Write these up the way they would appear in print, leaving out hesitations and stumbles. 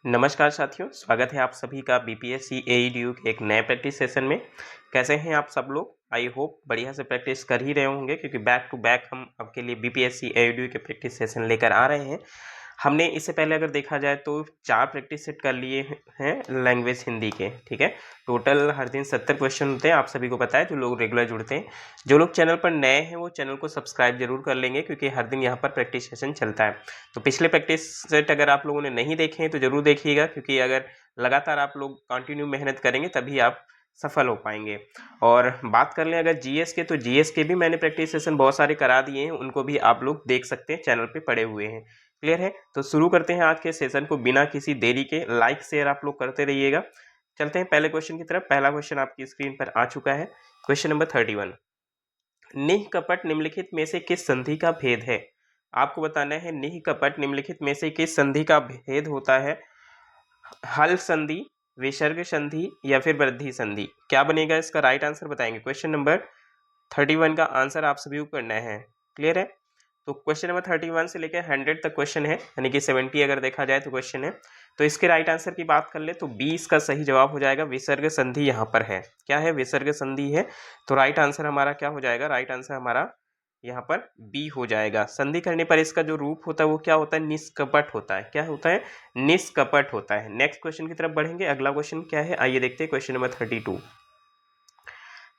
नमस्कार साथियों, स्वागत है आप सभी का बीपीएससी एईडीयू के एक नए प्रैक्टिस सेशन में। कैसे हैं आप सब लोग? आई होप बढ़िया से प्रैक्टिस कर ही रहे होंगे क्योंकि बैक टू बैक हम आपके लिए बीपीएससी एईडीयू के प्रैक्टिस सेशन लेकर आ रहे हैं। हमने इससे पहले अगर देखा जाए तो 4 प्रैक्टिस सेट कर लिए हैं लैंग्वेज हिंदी के, ठीक है। टोटल हर दिन 70 क्वेश्चन होते हैं, आप सभी को पता है, जो लोग रेगुलर जुड़ते हैं। जो लोग चैनल पर नए हैं वो चैनल को सब्सक्राइब जरूर कर लेंगे क्योंकि हर दिन यहाँ पर प्रैक्टिस सेशन चलता है। तो पिछले प्रैक्टिस सेट अगर आप लोगों ने नहीं देखे हैं तो जरूर देखिएगा, क्योंकि अगर लगातार आप लोग कंटिन्यू मेहनत करेंगे तभी आप सफल हो पाएंगे। और बात कर लें अगर जीएस के, तो जीएस के भी मैंने प्रैक्टिस सेशन बहुत सारे करा दिए हैं, उनको भी आप लोग देख सकते हैं, चैनल पे पड़े हुए हैं। क्लियर है? तो शुरू करते हैं आज के सेशन को बिना किसी देरी के। लाइक शेयर आप लोग करते रहिएगा। चलते हैं पहले क्वेश्चन की तरफ। पहला क्वेश्चन आपकी स्क्रीन पर आ चुका है। Question number 31। निह कपट निम्नलिखित में से किस संधि का भेद है? आपको बताना है निह कपट निम्नलिखित में से किस संधि का भेद होता है। हल संधि, विसर्ग संधि या फिर वृद्धि संधि। क्या बनेगा इसका राइट आंसर बताएंगे। क्वेश्चन नंबर 31 का आंसर आप सभी को करना है। क्लियर है? तो क्वेश्चन नंबर 31 से लेकर 100 तक क्वेश्चन है, यानी कि 70 अगर देखा जाए तो क्वेश्चन है। तो इसके राइट आंसर की बात कर ले तो 20 का सही जवाब हो जाएगा। विसर्ग संधि यहाँ पर है। क्या है? विसर्ग संधि है। तो राइट आंसर हमारा क्या हो जाएगा? राइट आंसर हमारा यहाँ पर बी हो जाएगा। संधि करने पर इसका जो रूप होता है वो क्या होता है? निष्कपट होता है। क्या होता है? निष्कपट होता है। नेक्स्ट क्वेश्चन की तरफ बढ़ेंगे। अगला क्वेश्चन क्या है, आइए देखते हैं। क्वेश्चन नंबर 32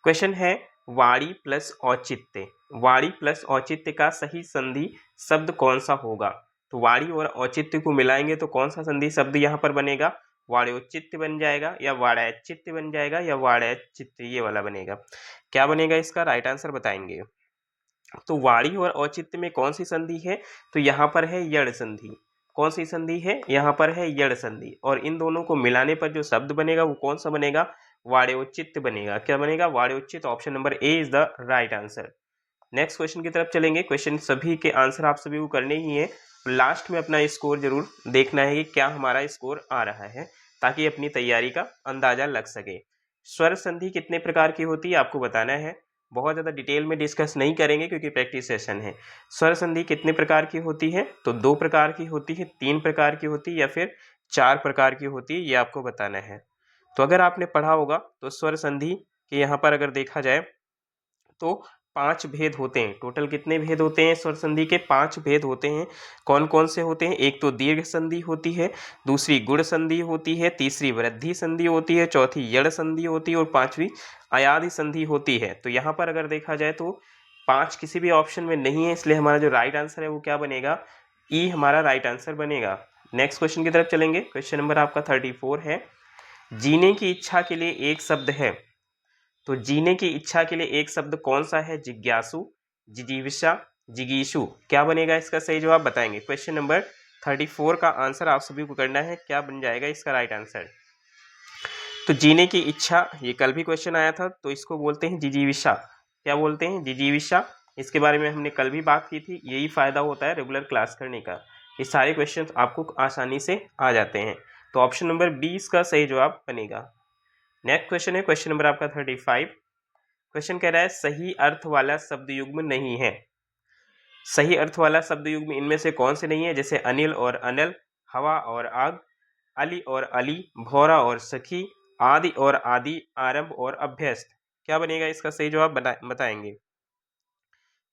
क्वेश्चन है, वाणी प्लस औचित्य। वाणी प्लस औचित्य का सही संधि शब्द कौन सा होगा? तो वाणी और औचित्य को मिलाएंगे तो कौन सा संधि शब्द यहाँ पर बनेगा? वाण्योचित्य बन जाएगा या वाण्यचित्य बन जाएगा या वाण्यचित्य, ये वाला बनेगा। क्या बनेगा इसका? राइट आंसर बताएंगे। तो वाणी और औचित्य में कौन सी संधि है? तो यहाँ पर है यड़ संधि। कौन सी संधि है? यहाँ पर है यड़ संधि। और इन दोनों को मिलाने पर जो शब्द बनेगा वो कौन सा बनेगा? वाण्योचित्य बनेगा। क्या बनेगा? वाण्योचित्य। Option number A is the right answer. Next question की तरफ चलेंगे। क्वेश्चन सभी के आंसर आप सभी को करने ही है। लास्ट में अपना स्कोर जरूर देखना है कि क्या हमारा स्कोर आ रहा है, ताकि अपनी तैयारी का अंदाजा लग सके। स्वर संधि कितने प्रकार की होती है आपको बताना है। बहुत ज़्यादा डिटेल में डिस्कस नहीं करेंगे क्योंकि प्रैक्टिस सेशन है। स्वर संधि कितने प्रकार की होती है? तो 2 प्रकार की होती है, 3 प्रकार की होती है या फिर 4 प्रकार की होती है, ये आपको बताना है। तो अगर आपने पढ़ा होगा तो स्वर संधि के यहाँ पर अगर देखा जाए तो 5 भेद होते हैं। टोटल कितने भेद होते हैं स्वर संधि के? 5 भेद होते हैं। कौन कौन से होते हैं? एक तो दीर्घ संधि होती है, दूसरी गुण संधि होती है, तीसरी वृद्धि संधि होती है, चौथी यड़ संधि होती है और पांचवी अयाधि संधि होती है। तो यहाँ पर अगर देखा जाए तो 5 किसी भी ऑप्शन में नहीं है, इसलिए हमारा जो राइट आंसर है वो क्या बनेगा? ई हमारा राइट आंसर बनेगा। नेक्स्ट क्वेश्चन की तरफ चलेंगे। क्वेश्चन नंबर आपका 34 है, जीने की इच्छा के लिए एक शब्द है। तो जीने की इच्छा के लिए एक शब्द कौन सा है? जिज्ञासु, जिजीविषा, जिगीषु। क्या बनेगा इसका सही जवाब बताएंगे। क्वेश्चन नंबर 34 का आंसर आप सभी को करना है। क्या बन जाएगा इसका राइट आंसर? तो जीने की इच्छा, ये कल भी क्वेश्चन आया था, तो इसको बोलते हैं जिजीविषा। क्या बोलते हैं? जिजीविषा। इसके बारे में हमने कल भी बात की थी। यही फायदा होता है रेगुलर क्लास करने का, ये सारे क्वेश्चन आपको आसानी से आ जाते हैं। तो ऑप्शन नंबर 20 का सही जवाब बनेगा। नेक्स्ट क्वेश्चन है, क्वेश्चन नंबर आपका 35। क्वेश्चन कह रहा है, सही अर्थ वाला शब्द युग्म नहीं है। सही अर्थ वाला शब्द युग्म इनमें से कौन से नहीं है? जैसे अनिल और अनल, हवा और आग, अली और अली, भौरा और सखी, आदि और आदि, आरंभ और अभ्यस्त। क्या बनेगा इसका सही जवाब बताएंगे।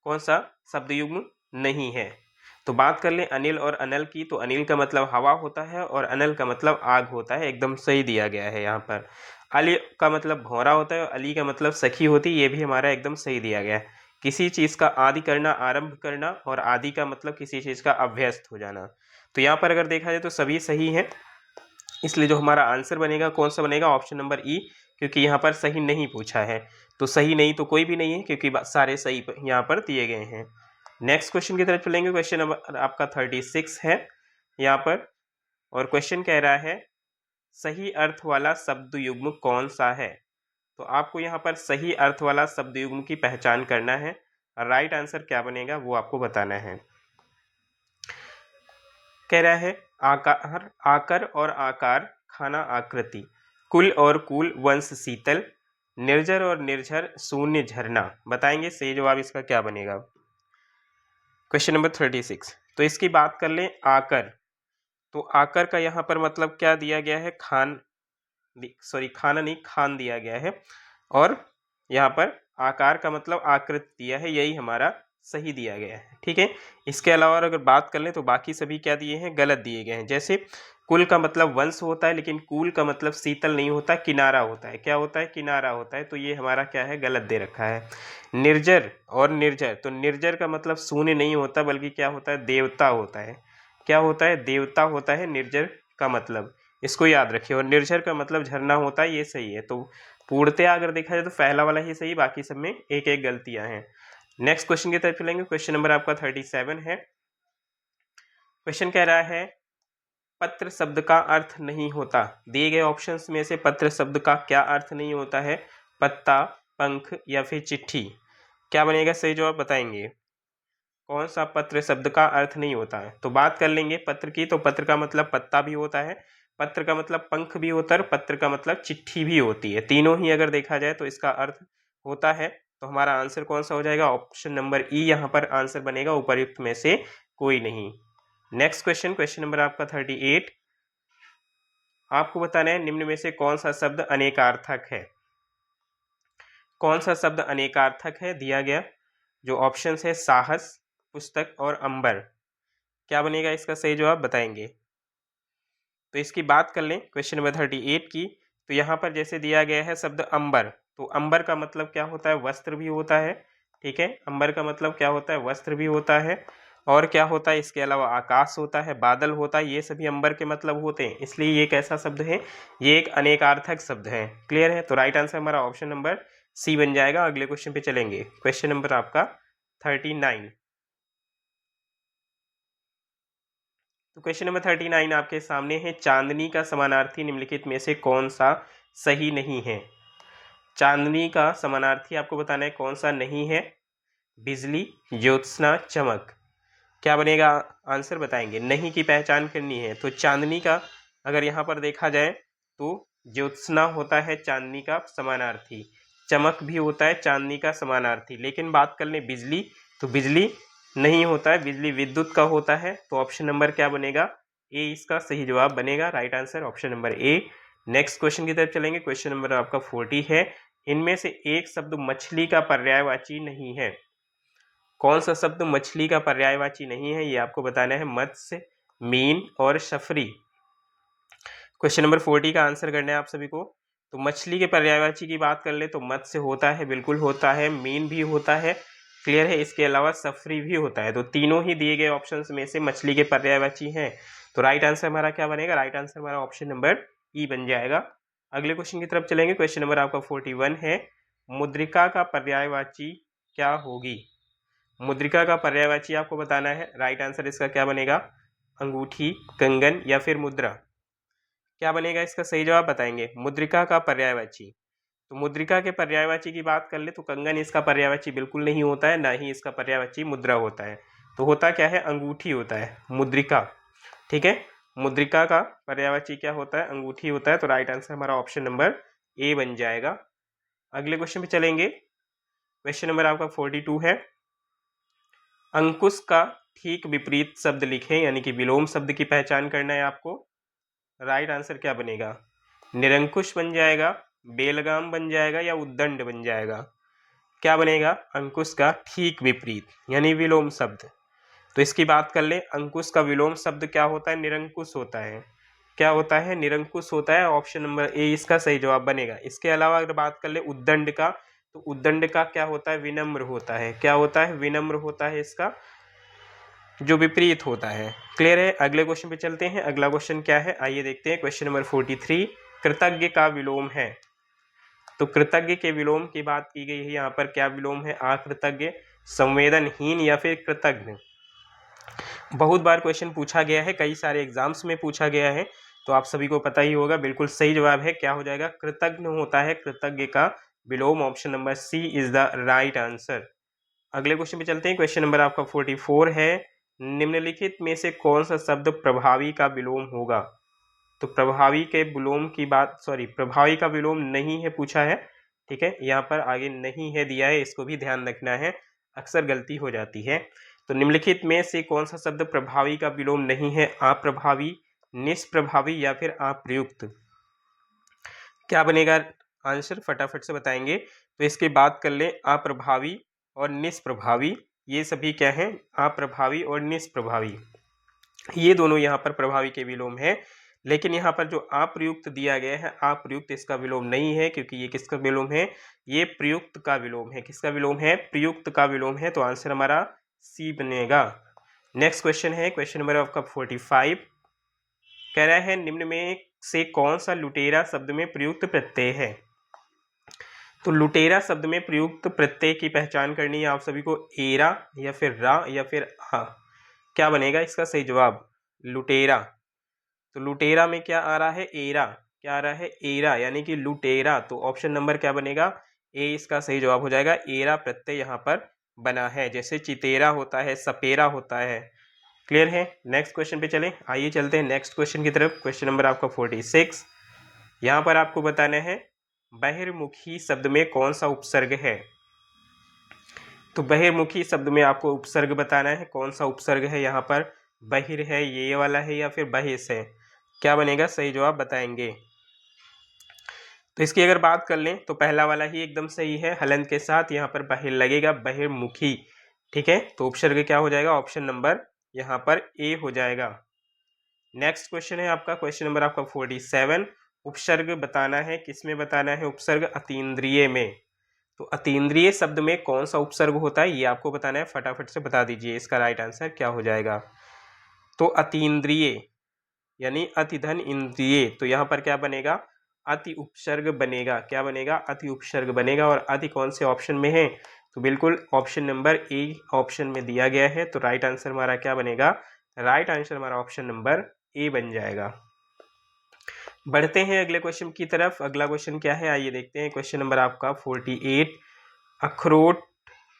कौन सा शब्द युग्म नहीं है? तो बात कर लें अनिल और अनल की, तो अनिल का मतलब हवा होता है और अनल का मतलब आग होता है। एकदम सही दिया गया है यहाँ पर। अली का मतलब भौरा होता है और अली का मतलब सखी होती है, ये भी हमारा एकदम सही दिया गया है। किसी चीज़ का आदि करना, आरंभ करना, और आदि का मतलब किसी चीज़ का अभ्यस्त हो जाना। तो यहाँ पर अगर देखा जाए तो सभी सही है, इसलिए जो हमारा आंसर बनेगा कौन सा बनेगा? ऑप्शन नंबर ई, क्योंकि यहाँ पर सही नहीं पूछा है। तो सही नहीं तो कोई भी नहीं है, क्योंकि सारे सही यहाँ पर दिए गए हैं। नेक्स्ट क्वेश्चन की तरफ चलेंगे। क्वेश्चन नंबर आपका 36 है यहाँ पर, और क्वेश्चन कह रहा है, सही अर्थ वाला शब्द युग्म कौन सा है? तो आपको यहाँ पर सही अर्थ वाला शब्द युग्म की पहचान करना है। राइट आंसर क्या बनेगा वो आपको बताना है। कह रहा है, आकार, आकर और आकार, खाना आकृति, कुल और कुल, वंश शीतल, निर्जर और निर्झर, शून्य झरना। बताएंगे सही जवाब इसका क्या बनेगा। Question number 36। तो इसकी बात कर लें, आकर। तो आकर का यहाँ पर मतलब क्या दिया गया है, खाना नहीं, खान दिया गया है। और यहाँ पर आकार का मतलब आकृति दिया है, यही हमारा सही दिया गया है। ठीक है, इसके अलावा अगर बात कर लें तो बाकी सभी क्या दिए हैं, गलत दिए गए हैं। जैसे कुल का मतलब वंश होता है, लेकिन कूल का मतलब शीतल नहीं होता, किनारा होता है। क्या होता है, किनारा होता है। तो ये हमारा क्या है, गलत दे रखा है। निर्जर और निर्जर, तो निर्जर का मतलब शून्य नहीं होता, बल्कि क्या होता है, देवता होता है। क्या होता है, देवता होता है निर्जर का मतलब, इसको याद रखिए। और निर्जर का मतलब झरना होता है, ये सही है। तो पूर्णतया अगर देखा जाए तो पहला वाला ही सही, बाकी सब में एक एक गलतियां हैं। नेक्स्ट क्वेश्चन की तरफ चलेंगे। क्वेश्चन नंबर आपका 37 है। क्वेश्चन कह रहा है पत्र शब्द का अर्थ नहीं होता। दिए गए ऑप्शंस में से पत्र शब्द का क्या अर्थ नहीं होता है, पत्ता, पंख या फिर चिट्ठी। क्या बनेगा सही जवाब, बताएंगे कौन सा पत्र शब्द का अर्थ नहीं होता है। तो बात कर लेंगे पत्र की, तो पत्र का मतलब पत्ता भी होता है, पत्र का मतलब पंख भी होता है, और पत्र का मतलब चिट्ठी भी होती है। तीनों ही अगर देखा जाए तो इसका अर्थ होता है। तो हमारा आंसर कौन सा हो जाएगा, ऑप्शन नंबर ई यहाँ पर आंसर बनेगा, उपर्युक्त में से कोई नहीं। नेक्स्ट क्वेश्चन, क्वेश्चन नंबर आपका 38। आपको बताना है निम्न में से कौन सा शब्द अनेकार्थक है। कौन सा शब्द अनेकार्थक है, दिया गया जो ऑप्शन है साहस, पुस्तक और अंबर। क्या बनेगा इसका सही जवाब, बताएंगे। तो इसकी बात कर लें क्वेश्चन नंबर 38 की, तो यहाँ पर जैसे दिया गया है शब्द अंबर, तो अंबर का मतलब क्या होता है, वस्त्र भी होता है। ठीक है, अंबर का मतलब क्या होता है, वस्त्र भी होता है। और क्या होता है, इसके अलावा आकाश होता है, बादल होता है, ये सभी अंबर के मतलब होते हैं। इसलिए ये एक ऐसा शब्द है, ये एक अनेकार्थक शब्द है। क्लियर है, तो राइट आंसर हमारा ऑप्शन नंबर सी बन जाएगा। अगले क्वेश्चन पे चलेंगे। क्वेश्चन नंबर आपका 39। तो क्वेश्चन नंबर 39 आपके सामने है। चांदनी का समानार्थी निम्नलिखित में से कौन सा सही नहीं है। चांदनी का समानार्थी आपको बताना है कौन सा नहीं है, बिजली, ज्योत्सना, चमक। क्या बनेगा आंसर, बताएंगे। नहीं की पहचान करनी है। तो चांदनी का अगर यहाँ पर देखा जाए तो ज्योत्सना होता है चांदनी का समानार्थी, चमक भी होता है चांदनी का समानार्थी। लेकिन बात कर लें बिजली, तो बिजली नहीं होता है, बिजली विद्युत का होता है। तो ऑप्शन नंबर क्या बनेगा, ए इसका सही जवाब बनेगा। राइट आंसर ऑप्शन नंबर ए। नेक्स्ट क्वेश्चन की तरफ चलेंगे। क्वेश्चन नंबर आपका 40 है। इनमें से एक शब्द मछली का पर्यायवाची नहीं है। कौन सा शब्द मछली का पर्यायवाची नहीं है, ये आपको बताना है। मत्स्य, मीन और सफरी। क्वेश्चन नंबर 40 का आंसर करना है आप सभी को। तो मछली के पर्यायवाची की बात कर ले तो मत्स्य होता है, बिल्कुल होता है, मीन भी होता है। क्लियर है, इसके अलावा सफरी भी होता है। तो तीनों ही दिए गए ऑप्शंस में से मछली के पर्यायवाची हैं। तो राइट आंसर हमारा क्या बनेगा, राइट आंसर हमारा ऑप्शन नंबर ई बन जाएगा। अगले क्वेश्चन की तरफ चलेंगे। क्वेश्चन नंबर आपका 41 है। मुद्रिका का पर्यायवाची क्या होगी। मुद्रिका का पर्यायवाची आपको बताना है। राइट आंसर इसका क्या बनेगा, अंगूठी, कंगन या फिर मुद्रा। क्या बनेगा इसका सही जवाब, बताएंगे। मुद्रिका का पर्यायवाची, तो मुद्रिका के पर्यायवाची की बात कर ले तो कंगन इसका पर्यायवाची बिल्कुल नहीं होता है, ना ही इसका पर्यायवाची मुद्रा होता है। तो होता क्या है, अंगूठी होता है, मुद्रिका। ठीक है, मुद्रिका का पर्यायवाची क्या होता है, अंगूठी होता है। तो राइट आंसर हमारा ऑप्शन नंबर ए बन जाएगा। अगले क्वेश्चन पे चलेंगे। क्वेश्चन नंबर आपका 42 है। अंकुश का ठीक विपरीत शब्द लिखें, यानी कि विलोम शब्द की पहचान करना है आपको। राइट आंसर क्या बनेगा, निरंकुश बन जाएगा, बेलगाम बन जाएगा या उद्दंड बन जाएगा। क्या बनेगा, अंकुश का ठीक विपरीत यानी विलोम शब्द। तो इसकी बात कर ले, अंकुश का विलोम शब्द क्या होता है, निरंकुश होता है। क्या होता है, निरंकुश होता है। ऑप्शन नंबर ए इसका सही जवाब बनेगा। इसके अलावा अगर बात कर ले उद्दंड का, तो उद्दंड का क्या होता है, विनम्र होता है। क्या होता है, विनम्र होता है इसका जो विपरीत होता है। क्लियर है, अगले क्वेश्चन पे चलते हैं। अगला क्वेश्चन क्या है, आइए देखते हैं। क्वेश्चन नंबर 43, कृतज्ञ का विलोम है। तो कृतज्ञ के विलोम की बात की गई है यहाँ पर। क्या विलोम है, अकृतज्ञ, संवेदनहीन या फिर कृतज्ञ। बहुत बार क्वेश्चन पूछा गया है, कई सारे एग्जाम्स में पूछा गया है, तो आप सभी को पता ही होगा। बिल्कुल सही जवाब है, क्या हो जाएगा, कृतज्ञ होता है कृतज्ञ का विलोम। Option number C is the right answer. अगले क्वेश्चन पे चलते हैं। क्वेश्चन नंबर आपका 44 है। निम्नलिखित में से कौन सा शब्द प्रभावी का विलोम होगा। तो प्रभावी के विलोम की बात, प्रभावी का विलोम नहीं है पूछा है। ठीक है, यहाँ पर आगे नहीं है दिया है, इसको भी ध्यान रखना है, अक्सर गलती हो जाती है। तो निम्नलिखित में से कौन सा शब्द प्रभावी का विलोम नहीं है, अप्रभावी, निष्प्रभावी या फिर अप्रयुक्त। क्या बनेगा आंसर, फटाफट से बताएंगे। तो इसकी बात कर ले, अप्रभावी और निष्प्रभावी, ये सभी क्या हैं, अप्रभावी और निष्प्रभावी, ये दोनों यहाँ पर प्रभावी के विलोम है। लेकिन यहाँ पर जो अप्रयुक्त दिया गया है, अप्रयुक्त इसका विलोम नहीं है, क्योंकि ये किसका विलोम है, ये प्रयुक्त का विलोम है। किसका विलोम है, प्रयुक्त का विलोम है। तो आंसर हमारा सी बनेगा। नेक्स्ट क्वेश्चन है क्वेश्चन नंबर आपका 45। कह रहा है निम्न में से कौन सा लुटेरा शब्द में प्रयुक्त प्रत्यय है। तो लुटेरा शब्द में प्रयुक्त प्रत्यय की पहचान करनी है आप सभी को, एरा या फिर रा या फिर हा। क्या बनेगा इसका सही जवाब, लुटेरा। तो लुटेरा में क्या आ रहा है, एरा। क्या आ रहा है, एरा, यानी कि लुटेरा। तो ऑप्शन नंबर क्या बनेगा, ए इसका सही जवाब हो जाएगा। एरा प्रत्यय यहाँ पर बना है, जैसे चितेरा होता है, सपेरा होता है। क्लियर है। नेक्स्ट क्वेश्चन पे चलें, आइए चलते हैं नेक्स्ट क्वेश्चन की तरफ। क्वेश्चन नंबर आपका 46। यहाँ पर आपको बताना है बहिर्मुखी शब्द में कौन सा उपसर्ग है। तो बहिर्मुखी शब्द में आपको उपसर्ग बताना है, कौन सा उपसर्ग है यहाँ पर, बहिर है, ये वाला है, या फिर बहिस है। क्या बनेगा, सही जवाब बताएंगे। तो इसकी अगर बात कर लें तो पहला वाला ही एकदम सही है, हलंत के साथ यहाँ पर बहिर लगेगा, बहिर्मुखी। ठीक है, तो उपसर्ग क्या हो जाएगा, ऑप्शन नंबर यहाँ पर ए हो जाएगा। नेक्स्ट क्वेश्चन है आपका क्वेश्चन नंबर आपका 47। उपसर्ग बताना है, किसमें बताना है उपसर्ग, अतीन्द्रिय में। तो अतीन्द्रिय शब्द में कौन सा उपसर्ग होता है, ये आपको बताना है, फटाफट से बता दीजिए इसका राइट आंसर क्या हो जाएगा। तो अतीन्द्रिय यानी अतिधन इंद्रिय, तो यहाँ पर क्या बनेगा, अति उपसर्ग बनेगा। क्या बनेगा, अति उपसर्ग बनेगा। और अति कौन से ऑप्शन में है, तो बिल्कुल ऑप्शन नंबर ए ऑप्शन में दिया गया है। तो राइट आंसर हमारा क्या बनेगा, राइट आंसर हमारा ऑप्शन नंबर ए बन जाएगा। बढ़ते हैं अगले क्वेश्चन की तरफ। अगला क्वेश्चन क्या है, आइए देखते हैं। क्वेश्चन नंबर आपका 48। अखरोट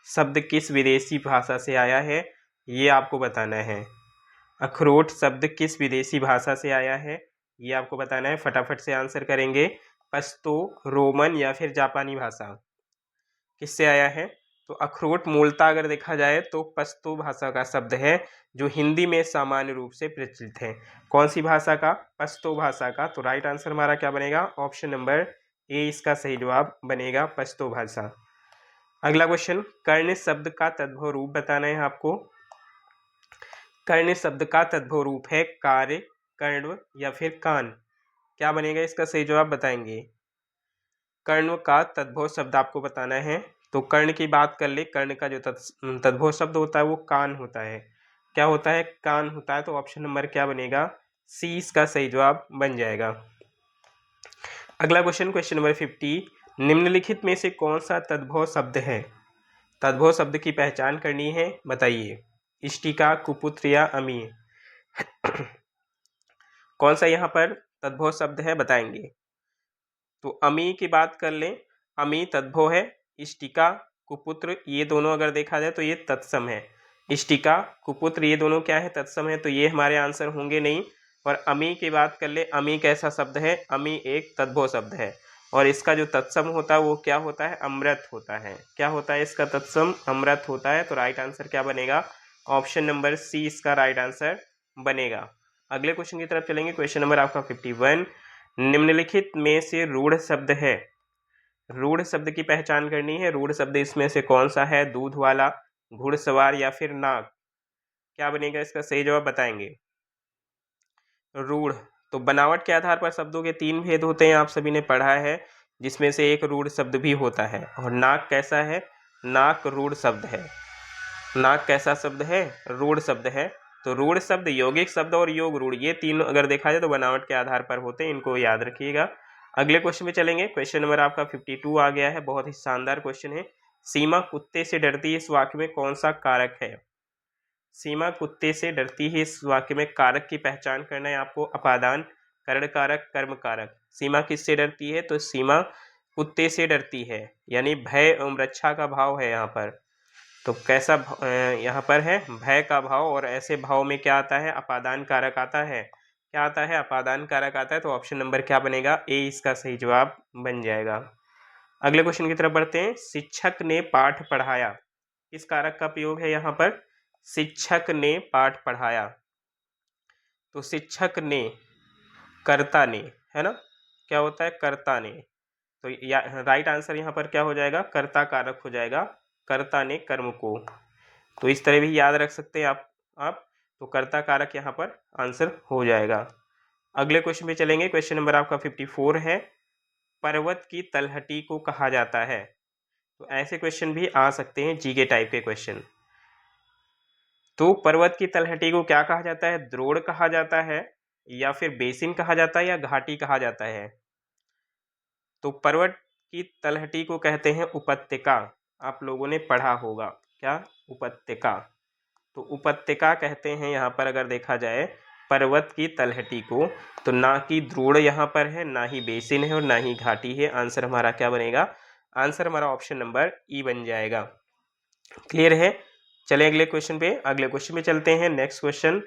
शब्द किस विदेशी भाषा से आया है, ये आपको बताना है। अखरोट शब्द किस विदेशी भाषा से आया है, ये आपको बताना है। फटाफट से आंसर करेंगे। पश्तो, रोमन या फिर जापानी भाषा, किससे आया है। तो अखरोट मूलतः अगर देखा जाए तो पश्तो भाषा का शब्द है, जो हिंदी में सामान्य रूप से प्रचलित है। कौन सी भाषा का, पश्तो भाषा का। तो राइट आंसर हमारा क्या बनेगा, ऑप्शन नंबर ए इसका सही जवाब बनेगा, पश्तो भाषा। अगला क्वेश्चन, कर्ण शब्द का तद्भव रूप बताना है आपको। कर्ण शब्द का तद्भव रूप है कार्य, कर्ण या फिर कान। क्या बनेगा इसका सही जवाब बताएंगे। कर्ण का तद्भव शब्द आपको बताना है। तो कर्ण की बात कर ले, कर्ण का जो तद्भव शब्द होता है वो कान होता है। क्या होता है, कान होता है। तो ऑप्शन नंबर क्या बनेगा, सी इसका सही जवाब बन जाएगा। अगला क्वेश्चन, क्वेश्चन नंबर 50। निम्नलिखित में से कौन सा तद्भव शब्द है। तद्भव शब्द की पहचान करनी है, बताइए। इष्टिका, कुपुत्र या अमी, कौन सा यहाँ पर तद्भव शब्द है, बताएंगे। तो अमी की बात कर लें, अमी तद्भव है। इष्टिका, कुपुत्र, ये दोनों अगर देखा जाए तो ये तत्सम है। इष्टिका, कुपुत्र, ये दोनों क्या है, तत्सम है। तो ये हमारे आंसर होंगे नहीं। और अमी की बात कर ले, अमी कैसा शब्द है, अमी एक तद्भव शब्द है। और इसका जो तत्सम होता है वो क्या होता है, अमृत होता है। क्या होता है इसका तत्सम, अमृत होता है। तो राइट आंसर क्या बनेगा, ऑप्शन नंबर सी इसका राइट आंसर बनेगा। अगले क्वेश्चन की तरफ चलेंगे। क्वेश्चन नंबर आपका 51। निम्नलिखित में से रूढ़ शब्द है। रूढ़ शब्द की पहचान करनी है। रूढ़ शब्द इसमें से कौन सा है, दूध वाला, घुड़सवार या फिर नाग। क्या बनेगा इसका सही जवाब बताएंगे। रूढ़, तो बनावट के आधार पर शब्दों के तीन भेद होते हैं, आप सभी ने पढ़ा है, जिसमें से एक रूढ़ शब्द भी होता है। और नाग कैसा है, नाक रूढ़ शब्द है। नाग कैसा शब्द है, रूढ़ शब्द है। तो रूढ़ शब्द, यौगिक शब्द और योग रूढ़, ये तीन अगर देखा जाए तो बनावट के आधार पर होते हैं, इनको याद रखिएगा। अगले क्वेश्चन में चलेंगे। क्वेश्चन नंबर आपका 52 आ गया है, बहुत ही शानदार क्वेश्चन है। सीमा कुत्ते से डरती है, इस वाक्य में कौन सा कारक है। सीमा कुत्ते से डरती है, इस वाक्य में कारक की पहचान करना है आपको। अपादान, करण कारक, कर्म कारक। सीमा किससे डरती है, तो सीमा कुत्ते से डरती है, यानी भय एवं रक्षा का भाव है यहाँ पर। तो कैसा यहाँ पर है, भय का भाव। और ऐसे भाव में क्या आता है, अपादान कारक आता है। क्या आता है, अपादान कारक आता है। तो ऑप्शन नंबर क्या बनेगा, ए इसका सही जवाब बन जाएगा। अगले क्वेश्चन की तरफ बढ़ते हैं। शिक्षक ने पाठ पढ़ाया, किस कारक का प्रयोग है यहाँ पर, शिक्षक ने पाठ पढ़ाया। तो शिक्षक ने, कर्ता ने, है ना, क्या होता है, कर्ता ने। तो राइट आंसर यहाँ पर क्या हो जाएगा, कर्ता कारक हो जाएगा, कर्ता ने कर्म को। तो इस तरह भी याद रख सकते हैं आप तो कर्ता कारक यहाँ पर आंसर हो जाएगा। अगले क्वेश्चन पे चलेंगे। क्वेश्चन नंबर आपका 54 है, पर्वत की तलहटी को कहा जाता है। तो ऐसे क्वेश्चन भी आ सकते हैं, जीके टाइप के क्वेश्चन। तो पर्वत की तलहटी को क्या कहा जाता है, द्रोण कहा जाता है, या फिर बेसिन कहा जाता है, या घाटी कहा जाता है। तो पर्वत की तलहटी को कहते हैं उपत्यका। आप लोगों ने पढ़ा होगा क्या, उपत्यका। तो उपत्यका कहते हैं यहाँ पर अगर देखा जाए पर्वत की तलहटी को। तो ना कि द्रोण यहाँ पर है, ना ही बेसिन है, और ना ही घाटी है। आंसर हमारा क्या बनेगा, आंसर हमारा ऑप्शन नंबर ई बन जाएगा। क्लियर है। चले अगले क्वेश्चन पे, अगले क्वेश्चन पे चलते हैं। नेक्स्ट क्वेश्चन,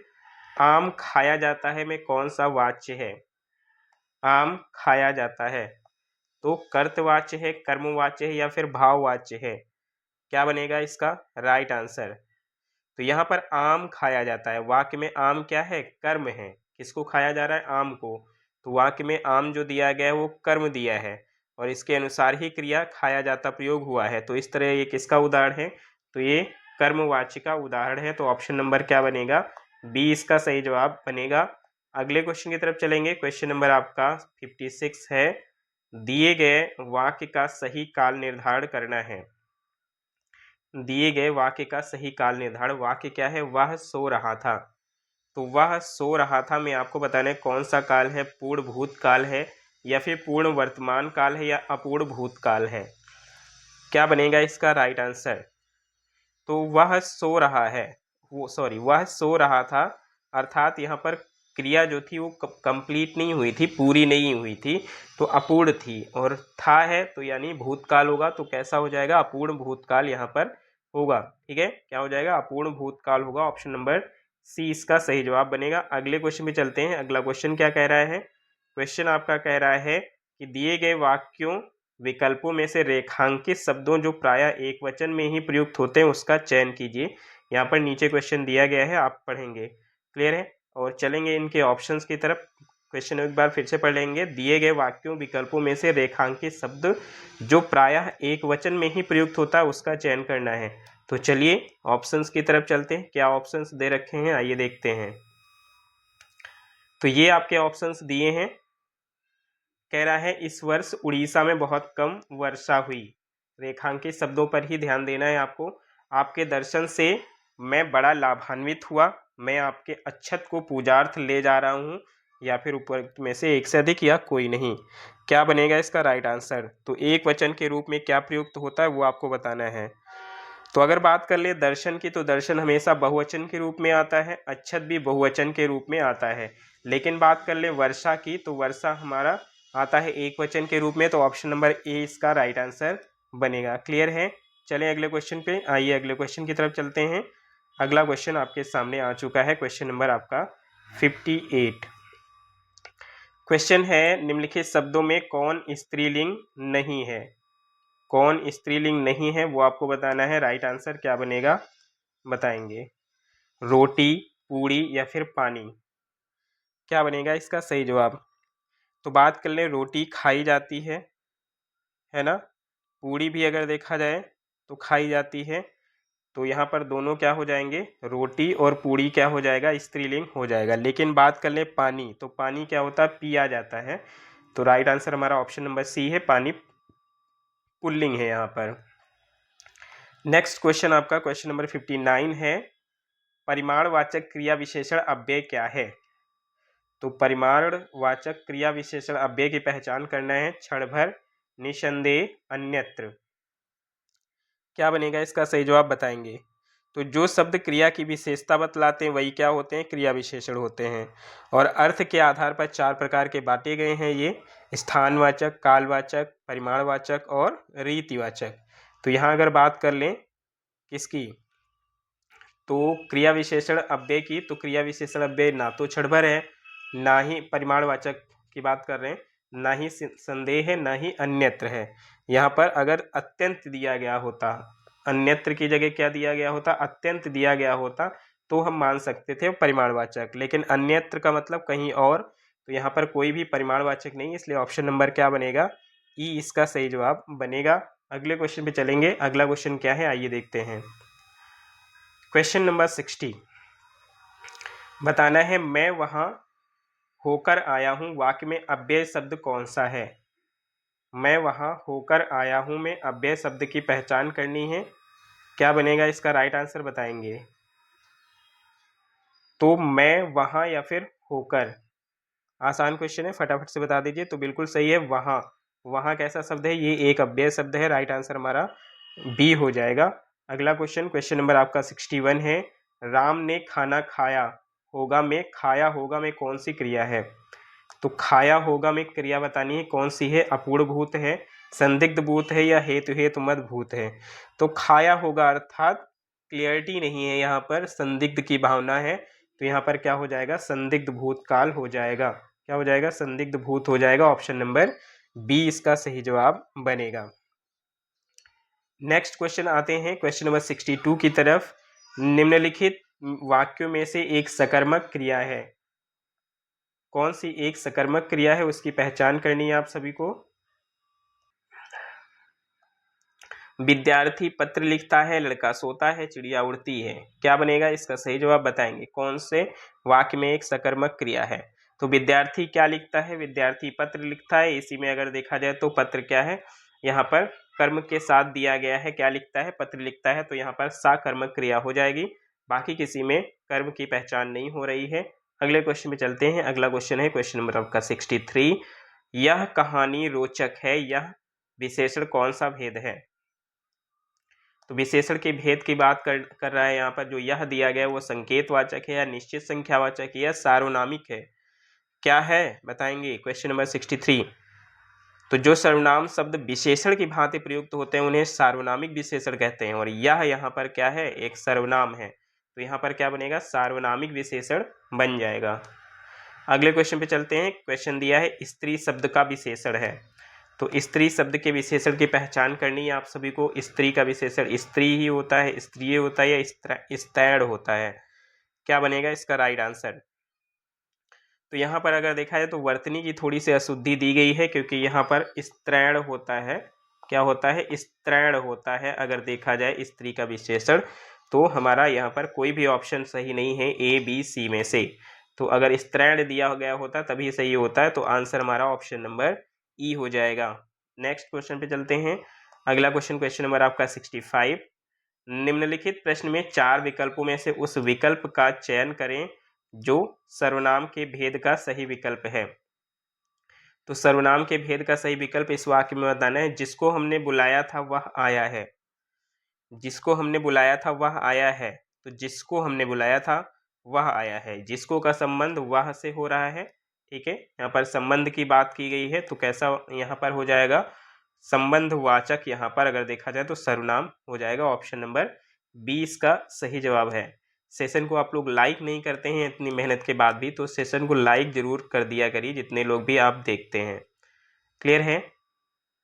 आम खाया जाता है में कौन सा वाच्य है। आम खाया जाता है तो कर्तवाच्य है, कर्मवाच्य है, या फिर भाववाच्य है। क्या बनेगा इसका राइट आंसर। तो यहाँ पर आम खाया जाता है, वाक्य में आम क्या है, कर्म है। किसको खाया जा रहा है, आम को। तो वाक्य में आम जो दिया गया है वो कर्म दिया है, और इसके अनुसार ही क्रिया खाया जाता प्रयोग हुआ है। तो इस तरह ये किसका उदाहरण है, तो ये कर्मवाच्य का उदाहरण है। तो ऑप्शन नंबर क्या बनेगा, बी इसका सही जवाब बनेगा। अगले क्वेश्चन की तरफ चलेंगे। क्वेश्चन नंबर आपका 56 है, दिए गए वाक्य का सही काल निर्धारण करना है। दिए गए वाक्य का सही काल निर्धारण, वाक्य क्या है, वह सो रहा था। तो वह सो रहा था में आपको बताना है कौन सा काल है, पूर्ण भूतकाल है, या फिर पूर्ण वर्तमान काल है, या अपूर्ण भूतकाल है। क्या बनेगा इसका राइट आंसर। तो वह सो रहा है, वह सो रहा था, अर्थात यहाँ पर क्रिया जो थी वो कंप्लीट नहीं हुई थी, पूरी नहीं हुई थी, तो अपूर्ण थी। और था है तो यानी भूतकाल होगा, तो कैसा हो जाएगा, अपूर्ण भूतकाल यहाँ पर होगा। ठीक है, क्या हो जाएगा, अपूर्ण भूतकाल होगा। ऑप्शन नंबर सी इसका सही जवाब बनेगा। अगले क्वेश्चन पे चलते हैं। अगला क्वेश्चन क्या कह रहा है, क्वेश्चन आपका कह रहा है कि दिए गए वाक्यों विकल्पों में से रेखांकित शब्दों जो प्रायः एक वचन में ही प्रयुक्त होते हैं उसका चयन कीजिए। यहाँ पर नीचे क्वेश्चन दिया गया है, आप पढ़ेंगे। क्लियर है। और चलेंगे इनके ऑप्शंस की तरफ। क्वेश्चन एक बार फिर से पढ़ लेंगे। दिए गए वाक्यों विकल्पों में से रेखांकित शब्द जो प्रायः एक वचन में ही प्रयुक्त होता है उसका चयन करना है। तो चलिए ऑप्शंस की तरफ चलते हैं। क्या ऑप्शंस दे रखे हैं आइए देखते हैं। तो ये आपके ऑप्शंस दिए हैं। कह रहा है इस वर्ष उड़ीसा में बहुत कम वर्षा हुई। रेखांकित शब्दों पर ही ध्यान देना है आपको। आपके दर्शन से मैं बड़ा लाभान्वित हुआ। मैं आपके अक्षत को पूजार्थ ले जा रहा हूँ, या फिर उपरोक्त में से एक से अधिक या कोई नहीं। क्या बनेगा इसका राइट आंसर। तो एक वचन के रूप में क्या प्रयुक्त होता है वो आपको बताना है। तो अगर बात कर ले दर्शन की, तो दर्शन हमेशा बहुवचन के रूप में आता है, अक्षत भी बहुवचन के रूप में आता है। लेकिन बात कर ले वर्षा की, तो वर्षा हमारा आता है एक वचन के रूप में। तो ऑप्शन नंबर ए इसका राइट आंसर बनेगा। क्लियर है। चलें अगले क्वेश्चन पे, आइए अगले क्वेश्चन की तरफ चलते हैं। अगला क्वेश्चन आपके सामने आ चुका है। क्वेश्चन नंबर आपका 58। क्वेश्चन है निम्नलिखित शब्दों में कौन स्त्रीलिंग नहीं है। कौन स्त्रीलिंग नहीं है वो आपको बताना है। राइट आंसर क्या बनेगा बताएंगे। रोटी, पूड़ी, या फिर पानी। क्या बनेगा इसका सही जवाब। तो बात कर ले रोटी खाई जाती है ना। पूड़ी भी अगर देखा जाए तो खाई जाती है। तो यहाँ पर दोनों क्या हो जाएंगे, रोटी और पूड़ी क्या हो जाएगा, स्त्रीलिंग हो जाएगा। लेकिन बात कर ले पानी, तो पानी क्या होता है, पिया जाता है। तो राइट आंसर हमारा ऑप्शन नंबर सी है, पानी पुल्लिंग है यहाँ पर। नेक्स्ट क्वेश्चन आपका क्वेश्चन नंबर 59 है, परिमाणवाचक क्रिया विशेषण अव्यय क्या है। तो परिमाणवाचक क्रिया विशेषण अव्यय की पहचान करना है। क्षण भर, निसंदेह, अन्यत्र। क्या बनेगा इसका सही जवाब बताएंगे। तो जो शब्द क्रिया की विशेषता बतलाते हैं वही क्या होते हैं, क्रिया विशेषण होते हैं। और अर्थ के आधार पर 4 प्रकार के बांटे गए हैं ये, स्थानवाचक, कालवाचक, परिमाणवाचक और रीतिवाचक। तो यहाँ अगर बात कर लें किसकी, तो क्रिया विशेषण अव्यय की, तो क्रिया विशेषण अव्यय ना तो क्षण भर है, ना ही परिमाणवाचक की बात कर रहे हैं, ना ही संदेह है, ना ही अन्यत्र है। यहाँ पर अगर अत्यंत दिया गया होता, अन्यत्र की जगह क्या दिया गया होता, अत्यंत दिया गया होता, तो हम मान सकते थे परिमाणवाचक, लेकिन अन्यत्र का मतलब कहीं और, तो यहाँ पर कोई भी परिमाणवाचक नहीं, इसलिए ऑप्शन नंबर क्या बनेगा, ई इसका सही जवाब बनेगा। अगले क्वेश्चन पे चलेंगे। अगला क्वेश्चन क्या है आइए देखते हैं। क्वेश्चन नंबर 60 बताना है मैं वहां होकर आया हूं वाक्य में अव्यय शब्द कौन सा है। मैं वहां होकर आया हूं में अव्यय शब्द की पहचान करनी है। क्या बनेगा इसका राइट आंसर बताएंगे। तो मैं वहां या फिर होकर, आसान क्वेश्चन है, फटाफट से बता दीजिए। तो बिल्कुल सही है, वहां। वहां कैसा शब्द है, ये एक अव्यय शब्द है। राइट आंसर हमारा बी हो जाएगा। अगला क्वेश्चन, क्वेश्चन नंबर आपका 61 है। राम ने खाना खाया होगा में खाया होगा में कौन सी क्रिया है। तो खाया होगा में क्रिया बतानी है, कौन सी है, अपूर्ण भूत है, संदिग्ध भूत है, या हेतु हेतु मत भूत है। तो खाया होगा अर्थात क्लियरिटी नहीं है यहाँ पर, संदिग्ध की भावना है, तो यहाँ पर क्या हो जाएगा, संदिग्ध भूतकाल हो जाएगा। क्या हो जाएगा, संदिग्ध भूत हो जाएगा। ऑप्शन नंबर बी इसका सही जवाब बनेगा। नेक्स्ट क्वेश्चन आते हैं क्वेश्चन नंबर 62 की तरफ। निम्नलिखित वाक्यों में से एक सकर्मक क्रिया है। कौन सी एक सकर्मक क्रिया है, उसकी पहचान करनी है आप सभी को। विद्यार्थी पत्र लिखता है, लड़का सोता है, चिड़िया उड़ती है। क्या बनेगा इसका सही जवाब बताएंगे। कौन से वाक्य में एक सकर्मक क्रिया है। तो विद्यार्थी क्या लिखता है, विद्यार्थी पत्र लिखता है। इसी में अगर देखा जाए तो पत्र क्या है, यहाँ पर कर्म के साथ दिया गया है। क्या लिखता है, पत्र लिखता है, तो यहाँ पर सकर्मक क्रिया हो जाएगी। बाकी किसी में कर्म की पहचान नहीं हो रही है। अगले क्वेश्चन में चलते हैं। अगला क्वेश्चन है क्वेश्चन नंबर आपका 63। यह कहानी रोचक है, यह विशेषण कौन सा भेद है। तो विशेषण के भेद की बात कर रहा है यहाँ पर। जो यह दिया गया है वो संकेतवाचक है या निश्चित संख्यावाचक है या सार्वनामिक है, क्या है बताएंगे। Question number 63। तो जो सर्वनाम शब्द विशेषण की भांति प्रयुक्त होते हैं उन्हें सार्वनामिक विशेषण कहते हैं, और यह यहाँ पर क्या है, एक सर्वनाम है, तो यहाँ पर क्या बनेगा, सार्वनामिक विशेषण बन जाएगा। अगले क्वेश्चन पे चलते हैं। क्वेश्चन दिया है स्त्री शब्द का विशेषण है। तो स्त्री शब्द के विशेषण की पहचान करनी है आप सभी को। स्त्री का विशेषण स्त्री ही होता है, स्त्रीय होता है, या स्त्रैण होता है। क्या बनेगा इसका राइट आंसर। तो यहाँ पर अगर देखा जाए तो वर्तनी की थोड़ी सी अशुद्धि दी गई है, क्योंकि यहाँ पर स्त्रैण होता है। क्या होता है, स्त्रैण होता है। अगर देखा जाए स्त्री का विशेषण, तो हमारा यहाँ पर कोई भी ऑप्शन सही नहीं है ए बी सी में से। तो अगर स्त्रैण दिया गया होता तभी सही होता है, तो आंसर हमारा ऑप्शन नंबर ई हो जाएगा। नेक्स्ट क्वेश्चन पे चलते हैं। अगला क्वेश्चन, क्वेश्चन नंबर आपका 65। निम्नलिखित प्रश्न में 4 विकल्पों में से उस विकल्प का चयन करें जो सर्वनाम के भेद का सही विकल्प है। तो सर्वनाम के भेद का सही विकल्प इस वाक्य में बताना है। जिसको हमने बुलाया था वह आया है, जिसको हमने बुलाया था वह आया है। तो जिसको हमने बुलाया था वह आया है, जिसको का संबंध वह से हो रहा है। ठीक है, यहाँ पर संबंध की बात की गई है, तो कैसा यहाँ पर हो जाएगा, संबंधवाचक। यहाँ पर अगर देखा जाए तो सर्वनाम हो जाएगा। ऑप्शन नंबर 20 का सही जवाब है। सेशन को आप लोग लाइक नहीं करते हैं इतनी मेहनत के बाद भी, तो सेशन को लाइक जरूर कर दिया करिए जितने लोग भी आप देखते हैं। क्लियर है।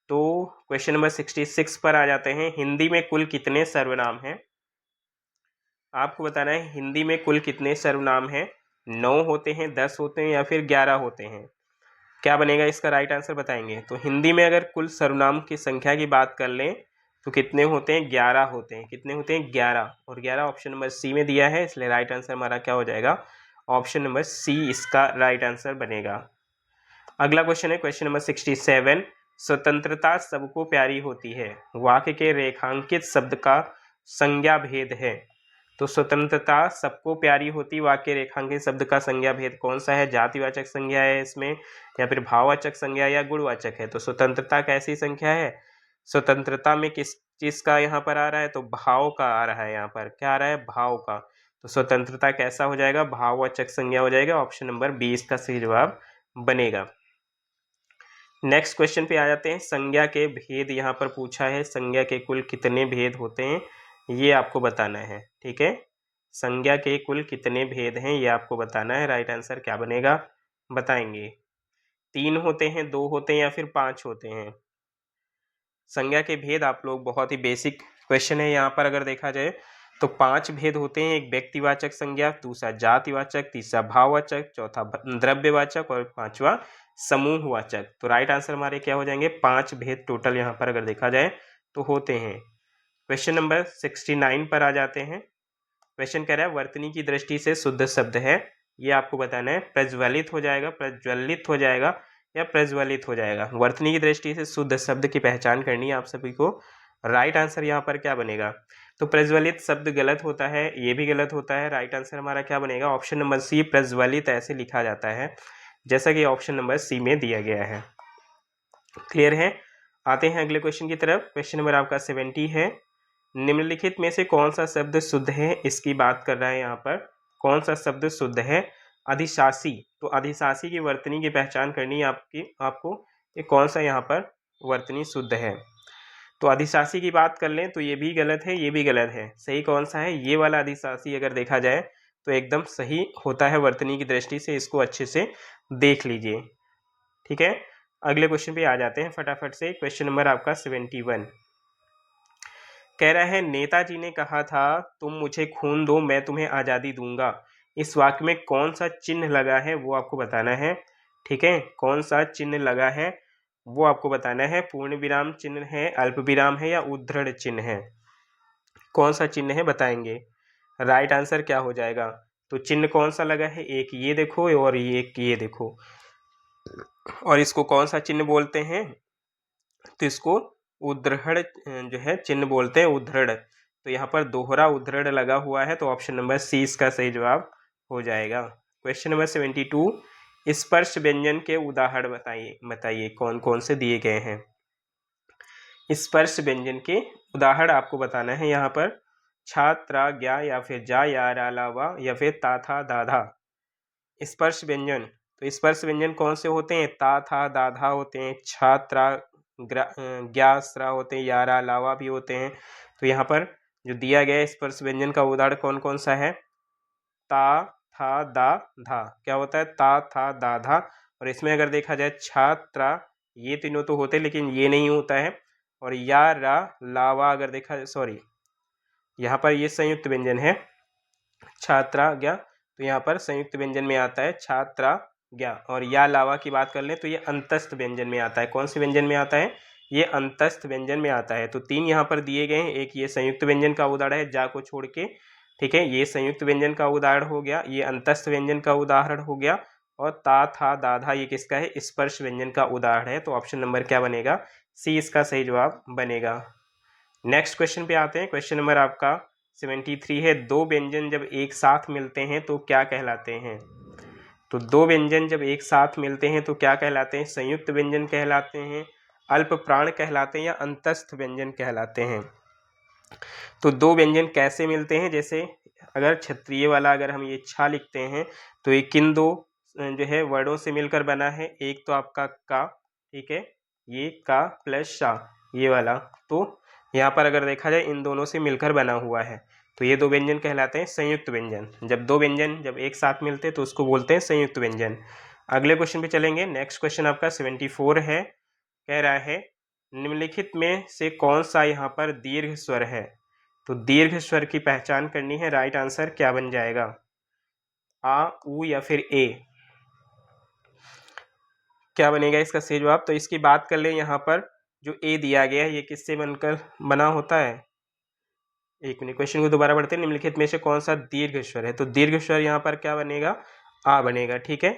तो क्वेश्चन नंबर 66 पर आ जाते हैं। हिंदी में कुल कितने सर्वनाम हैं। आपको बताना है हिंदी में कुल कितने सर्वनाम हैं। 9 होते हैं, 10 होते हैं, या फिर 11 होते हैं। क्या बनेगा इसका राइट आंसर बताएंगे। तो हिंदी में अगर कुल सर्वनाम की संख्या की बात कर लें तो कितने होते हैं, 11 होते हैं। कितने होते हैं, 11, और 11 ऑप्शन नंबर सी में दिया है, इसलिए राइट आंसर हमारा क्या हो जाएगा, ऑप्शन नंबर सी इसका राइट आंसर बनेगा। अगला क्वेश्चन है क्वेश्चन नंबर 67। स्वतंत्रता सबको प्यारी होती है वाक्य के रेखांकित शब्द का संज्ञा भेद है। तो स्वतंत्रता सबको प्यारी होती वाक्य रेखांकित शब्द का संज्ञा भेद कौन सा है। जातिवाचक संज्ञा है इसमें, या फिर भाववाचक संज्ञा, या गुणवाचक है। तो स्वतंत्रता कैसी संख्या है, स्वतंत्रता में किस चीज का यहाँ पर आ रहा है, तो भाव का आ रहा है। यहाँ पर क्या आ रहा है, भाव का। तो स्वतंत्रता कैसा हो जाएगा, भाववाचक संज्ञा हो जाएगा। ऑप्शन नंबर 20 का सही जवाब बनेगा। नेक्स्ट क्वेश्चन पे आ जाते हैं। संज्ञा के भेद यहाँ पर पूछा है। संज्ञा के कुल कितने भेद होते हैं ये आपको बताना है। ठीक है, संज्ञा के कुल कितने भेद हैं ये आपको बताना है। राइट आंसर क्या बनेगा बताएंगे। 3 होते हैं, 2 होते हैं, या फिर 5 होते हैं। संज्ञा के भेद आप लोग बहुत ही बेसिक क्वेश्चन है यहाँ पर अगर देखा जाए तो 5 भेद होते हैं, एक व्यक्तिवाचक संज्ञा, दूसरा जातिवाचक, तीसरा भाववाचक, चौथा द्रव्यवाचक और पांचवा समूहवाचक। तो राइट आंसर हमारे क्या हो जाएंगे, 5 भेद टोटल यहाँ पर अगर देखा जाए तो होते हैं। क्वेश्चन नंबर 69 पर आ जाते हैं। क्वेश्चन कह रहा है वर्तनी की दृष्टि से शुद्ध शब्द है, ये आपको बताना है। प्रज्वलित हो जाएगा, प्रज्वलित हो जाएगा या प्रज्वलित हो जाएगा। वर्तनी की दृष्टि से शुद्ध शब्द की पहचान करनी है आप सभी को। राइट आंसर यहाँ पर क्या बनेगा, तो प्रज्वलित शब्द गलत होता है, ये भी गलत होता है। राइट आंसर हमारा क्या बनेगा, ऑप्शन नंबर सी, प्रज्वलित ऐसे लिखा जाता है जैसा कि ऑप्शन नंबर सी में दिया गया है। क्लियर है। आते हैं अगले क्वेश्चन की तरफ। क्वेश्चन नंबर आपका 70 है। निम्नलिखित में से कौन सा शब्द शुद्ध है, इसकी बात कर रहा है यहाँ पर। कौन सा शब्द शुद्ध है, अधिशासी। तो अधिशासी की वर्तनी की पहचान करनी है आपको ये कौन सा यहाँ पर वर्तनी शुद्ध है। तो अधिशासी की बात कर लें तो ये भी गलत है, ये भी गलत है। सही कौन सा है, ये वाला अधिशासी अगर देखा जाए तो एकदम सही होता है वर्तनी की दृष्टि से, इसको अच्छे से देख लीजिए। ठीक है, अगले क्वेश्चन पे आ जाते हैं फटाफट से। क्वेश्चन नंबर आपका 71 कह रहा है नेताजी ने कहा था तुम मुझे खून दो मैं तुम्हें आज़ादी दूंगा। इस वाक्य में कौन सा चिन्ह लगा है वो आपको बताना है। ठीक है, कौन सा चिन्ह लगा है वो आपको बताना है। पूर्ण विराम चिन्ह है, अल्प विराम है या उद्धृत चिन्ह है, कौन सा चिन्ह है बताएंगे। राइट आंसर क्या हो जाएगा, तो चिन्ह कौन सा लगा है, एक ये देखो और एक ये देखो, और इसको कौन सा चिन्ह बोलते हैं, तो इसको उद्धृत जो है चिन्ह बोलते हैं, उद्धृत। तो यहाँ पर दोहरा उद्धृत लगा हुआ है, तो ऑप्शन नंबर सी इसका सही जवाब हो जाएगा। क्वेश्चन नंबर 72 स्पर्श व्यंजन के उदाहरण बताइए कौन कौन से दिए गए हैं। स्पर्श व्यंजन के उदाहरण आपको बताना है यहाँ पर। छात्रा ज्ञा या फिर जा या रा ला वा या फिर ता था दाधा। स्पर्श व्यंजन, तो स्पर्श व्यंजन कौन से होते हैं, ता था दाधा होते हैं, छात्रा ज्ञासरा होते हैं, यारा लावा भी होते हैं। तो यहाँ पर जो दिया गया स्पर्श व्यंजन का उदाहरण कौन कौन सा है, ता था दा धा, क्या होता है ता था दा धा। और इसमें अगर देखा जाए छात्रा, ये तीनों तो होते लेकिन ये नहीं होता है। और या रा लावा अगर देखा जाए, सॉरी यहाँ पर ये संयुक्त व्यंजन है छात्रा ज्ञा, तो यहाँ पर संयुक्त व्यंजन में आता है छात्रा ज्ञा। और या लावा की बात कर लें तो ये अंतस्थ व्यंजन में आता है। कौन से व्यंजन में आता है, ये अंतस्थ व्यंजन में आता है। तो 3 यहाँ पर दिए गए हैं, एक ये संयुक्त व्यंजन का उदाहरण है जा को छोड़ के। ठीक है, ये संयुक्त व्यंजन का उदाहरण हो गया, ये अंतस्थ व्यंजन का उदाहरण हो गया, और ता था दाधा ये किसका है, स्पर्श व्यंजन का उदाहरण है। तो ऑप्शन नंबर क्या बनेगा, सी इसका सही जवाब बनेगा। नेक्स्ट क्वेश्चन पे आते हैं। क्वेश्चन नंबर आपका 73 है। दो व्यंजन जब एक साथ मिलते हैं तो क्या कहलाते हैं। तो दो व्यंजन जब एक साथ मिलते हैं तो क्या कहलाते हैं, संयुक्त व्यंजन कहलाते हैं, अल्प प्राण कहलाते हैं या अंतस्थ व्यंजन कहलाते हैं। तो दो व्यंजन कैसे मिलते हैं, जैसे अगर क्षत्रिय वाला अगर हम ये छा लिखते हैं तो ये किन दो जो है वर्डों से मिलकर बना है, एक तो आपका का, ठीक है, ये का प्लस शा ये वाला। तो यहाँ पर अगर देखा जाए इन दोनों से मिलकर बना हुआ है, तो ये दो व्यंजन कहलाते हैं संयुक्त व्यंजन। जब दो व्यंजन जब एक साथ मिलते हैं तो उसको बोलते हैं संयुक्त व्यंजन। अगले क्वेश्चन पे चलेंगे। नेक्स्ट क्वेश्चन आपका 74 है। कह रहा है निम्नलिखित में से कौन सा यहाँ पर दीर्घ स्वर है। तो दीर्घ स्वर की पहचान करनी है। राइट आंसर क्या बन जाएगा, आ उ या फिर ए, क्या बनेगा इसका सही जवाब। तो इसकी बात कर ले, यहाँ पर जो ए दिया गया है ये किससे बनकर बना होता है, एक मिनट क्वेश्चन को दोबारा पढ़ते हैं। निम्नलिखित में से कौन सा दीर्घ स्वर है, तो दीर्घ स्वर यहाँ पर क्या बनेगा, आ बनेगा। ठीक है,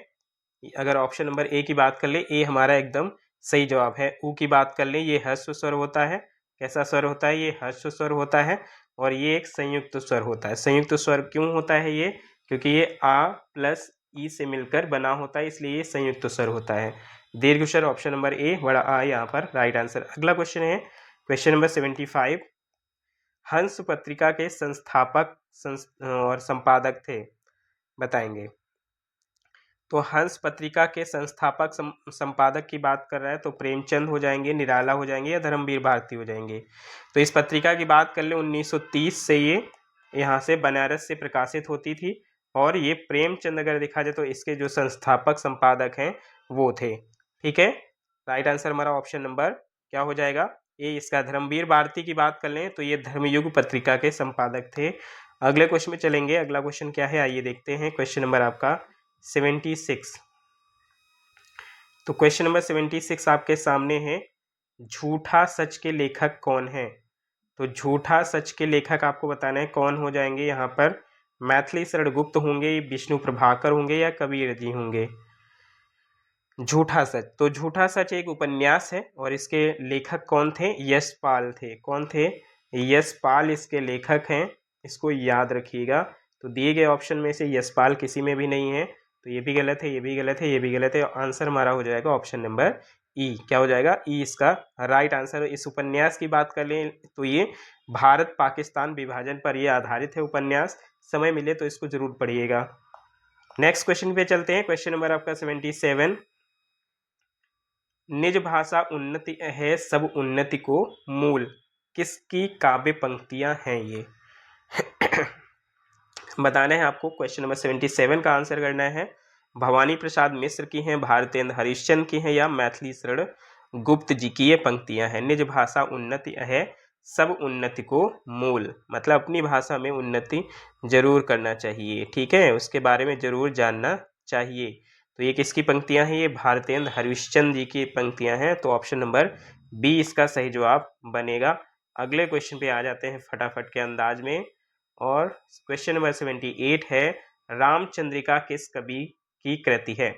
अगर ऑप्शन नंबर ए की बात कर ले, ए हमारा एकदम सही जवाब है। ऊ की बात कर ले, ये ह्रस्व स्वर होता है। कैसा स्वर होता है, ये ह्रस्व स्वर होता है, और ये एक संयुक्त स्वर होता है। संयुक्त स्वर क्यों होता है ये, क्योंकि ये आ प्लस ई से मिलकर बना होता है, इसलिए ये संयुक्त स्वर होता है। दीर्घ स्वर ऑप्शन नंबर ए बड़ा आ यहाँ पर राइट आंसर। अगला क्वेश्चन है क्वेश्चन नंबर 75। हंस पत्रिका के संस्थापक और संपादक थे, बताएंगे। तो हंस पत्रिका के संस्थापक संपादक की बात कर रहा है तो प्रेमचंद हो जाएंगे, निराला हो जाएंगे या धर्मवीर भारती हो जाएंगे। तो इस पत्रिका की बात कर ले 1930 से ये यहाँ से बनारस से प्रकाशित होती थी, और ये प्रेमचंद अगर देखा जाए तो इसके जो संस्थापक संपादक हैं वो थे। ठीक है, राइट आंसर हमारा ऑप्शन नंबर क्या हो जाएगा, ये इसका धर्मवीर भारती की बात कर लें तो ये धर्मयुग पत्रिका के संपादक थे। अगले क्वेश्चन में चलेंगे। अगला क्वेश्चन क्या है आइए देखते हैं। क्वेश्चन नंबर आपका 76। तो क्वेश्चन नंबर 76 आपके सामने है, झूठा सच के लेखक कौन है? तो झूठा सच के लेखक आपको बताना है कौन हो जाएंगे यहाँ पर। मैथिली शरण गुप्त होंगे, विष्णु प्रभाकर होंगे या कबीर जी होंगे। झूठा सच, तो झूठा सच एक उपन्यास है और इसके लेखक कौन थे? यशपाल थे। कौन थे? यशपाल इसके लेखक हैं, इसको याद रखिएगा। तो दिए गए ऑप्शन में से यशपाल किसी में भी नहीं है, तो ये भी गलत है, ये भी गलत है, ये भी गलत है। आंसर हमारा हो जाएगा ऑप्शन नंबर ई। क्या हो जाएगा? ई इसका राइट आंसर। इस उपन्यास की बात कर लें तो ये भारत पाकिस्तान विभाजन पर ये आधारित है उपन्यास। समय मिले तो इसको जरूर पढ़िएगा। नेक्स्ट क्वेश्चन पे चलते हैं। क्वेश्चन नंबर आपका 77। निज भाषा उन्नति है सब उन्नति को मूल, किसकी काव्य पंक्तियां हैं ये? बताना है आपको। क्वेश्चन नंबर 77 का आंसर करना है। भवानी प्रसाद मिश्र की हैं, भारतेंद्र हरिश्चंद्र की हैं या मैथिली शरण गुप्त जी की ये पंक्तियां हैं। निज भाषा उन्नति है सब उन्नति को मूल, मतलब अपनी भाषा में उन्नति जरूर करना चाहिए, ठीक है, उसके बारे में जरूर जानना चाहिए। तो ये किसकी पंक्तियां हैं? ये भारतेंद्र हरिश्चंद्र जी की पंक्तियां हैं। तो ऑप्शन नंबर बी इसका सही जवाब बनेगा। अगले क्वेश्चन पे आ जाते हैं फटाफट के अंदाज में। और क्वेश्चन नंबर 78 है, रामचंद्रिका किस कवि की कृति है?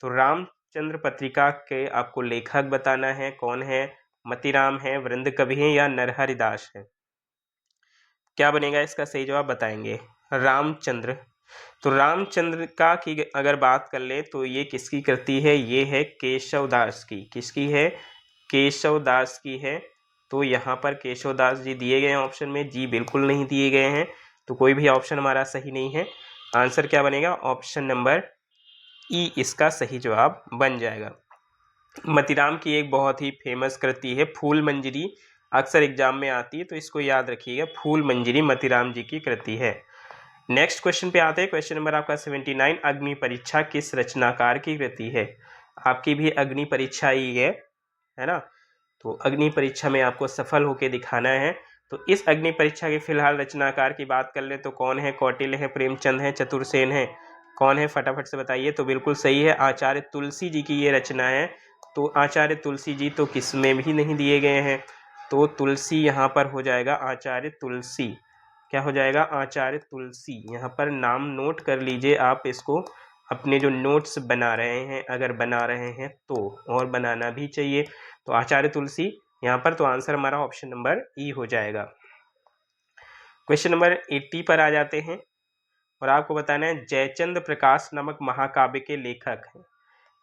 तो रामचंद्र पत्रिका के आपको लेखक बताना है कौन है। मतीराम है, वृंद कवि है या नरहरिदास है? क्या बनेगा इसका सही जवाब बताएंगे। रामचंद्र। तो रामचंद्र का की अगर बात कर ले तो ये किसकी कृति है? ये है केशवदास की। किसकी है? केशवदास की है। तो यहाँ पर केशवदास जी दिए गए हैं ऑप्शन में? जी बिल्कुल नहीं दिए गए हैं, तो कोई भी ऑप्शन हमारा सही नहीं है। आंसर क्या बनेगा? ऑप्शन नंबर ई इसका सही जवाब बन जाएगा। मतीराम की एक बहुत ही फेमस कृति है फूल मंजरी, अक्सर एग्जाम में आती है, तो इसको याद रखिएगा। फूल मंजरी मतीराम जी की कृति है। नेक्स्ट क्वेश्चन पे आते हैं। क्वेश्चन नंबर आपका 79। अग्नि परीक्षा किस रचनाकार की कृति है? आपकी भी अग्नि परीक्षा ही है ना? तो अग्नि परीक्षा में आपको सफल होकर दिखाना है। तो इस अग्नि परीक्षा के फिलहाल रचनाकार की बात कर ले तो कौन है? कौटिल्य है, प्रेमचंद है, चतुर्सेन है, कौन है? फटाफट से बताइए। तो बिल्कुल सही है, आचार्य तुलसी जी की ये रचना है। तो आचार्य तुलसी जी तो किस में भी नहीं दिए गए हैं, तो तुलसी यहाँ पर हो जाएगा आचार्य तुलसी। क्या हो जाएगा? आचार्य तुलसी। यहाँ पर नाम नोट कर लीजिए आप इसको, अपने जो नोट्स बना रहे हैं, अगर बना रहे हैं तो, और बनाना भी चाहिए। तो आचार्य तुलसी यहाँ पर, तो आंसर हमारा ऑप्शन नंबर ई हो जाएगा। क्वेश्चन नंबर 80 पर आ जाते हैं और आपको बताना है जयचंद प्रकाश नामक महाकाव्य के लेखक हैं।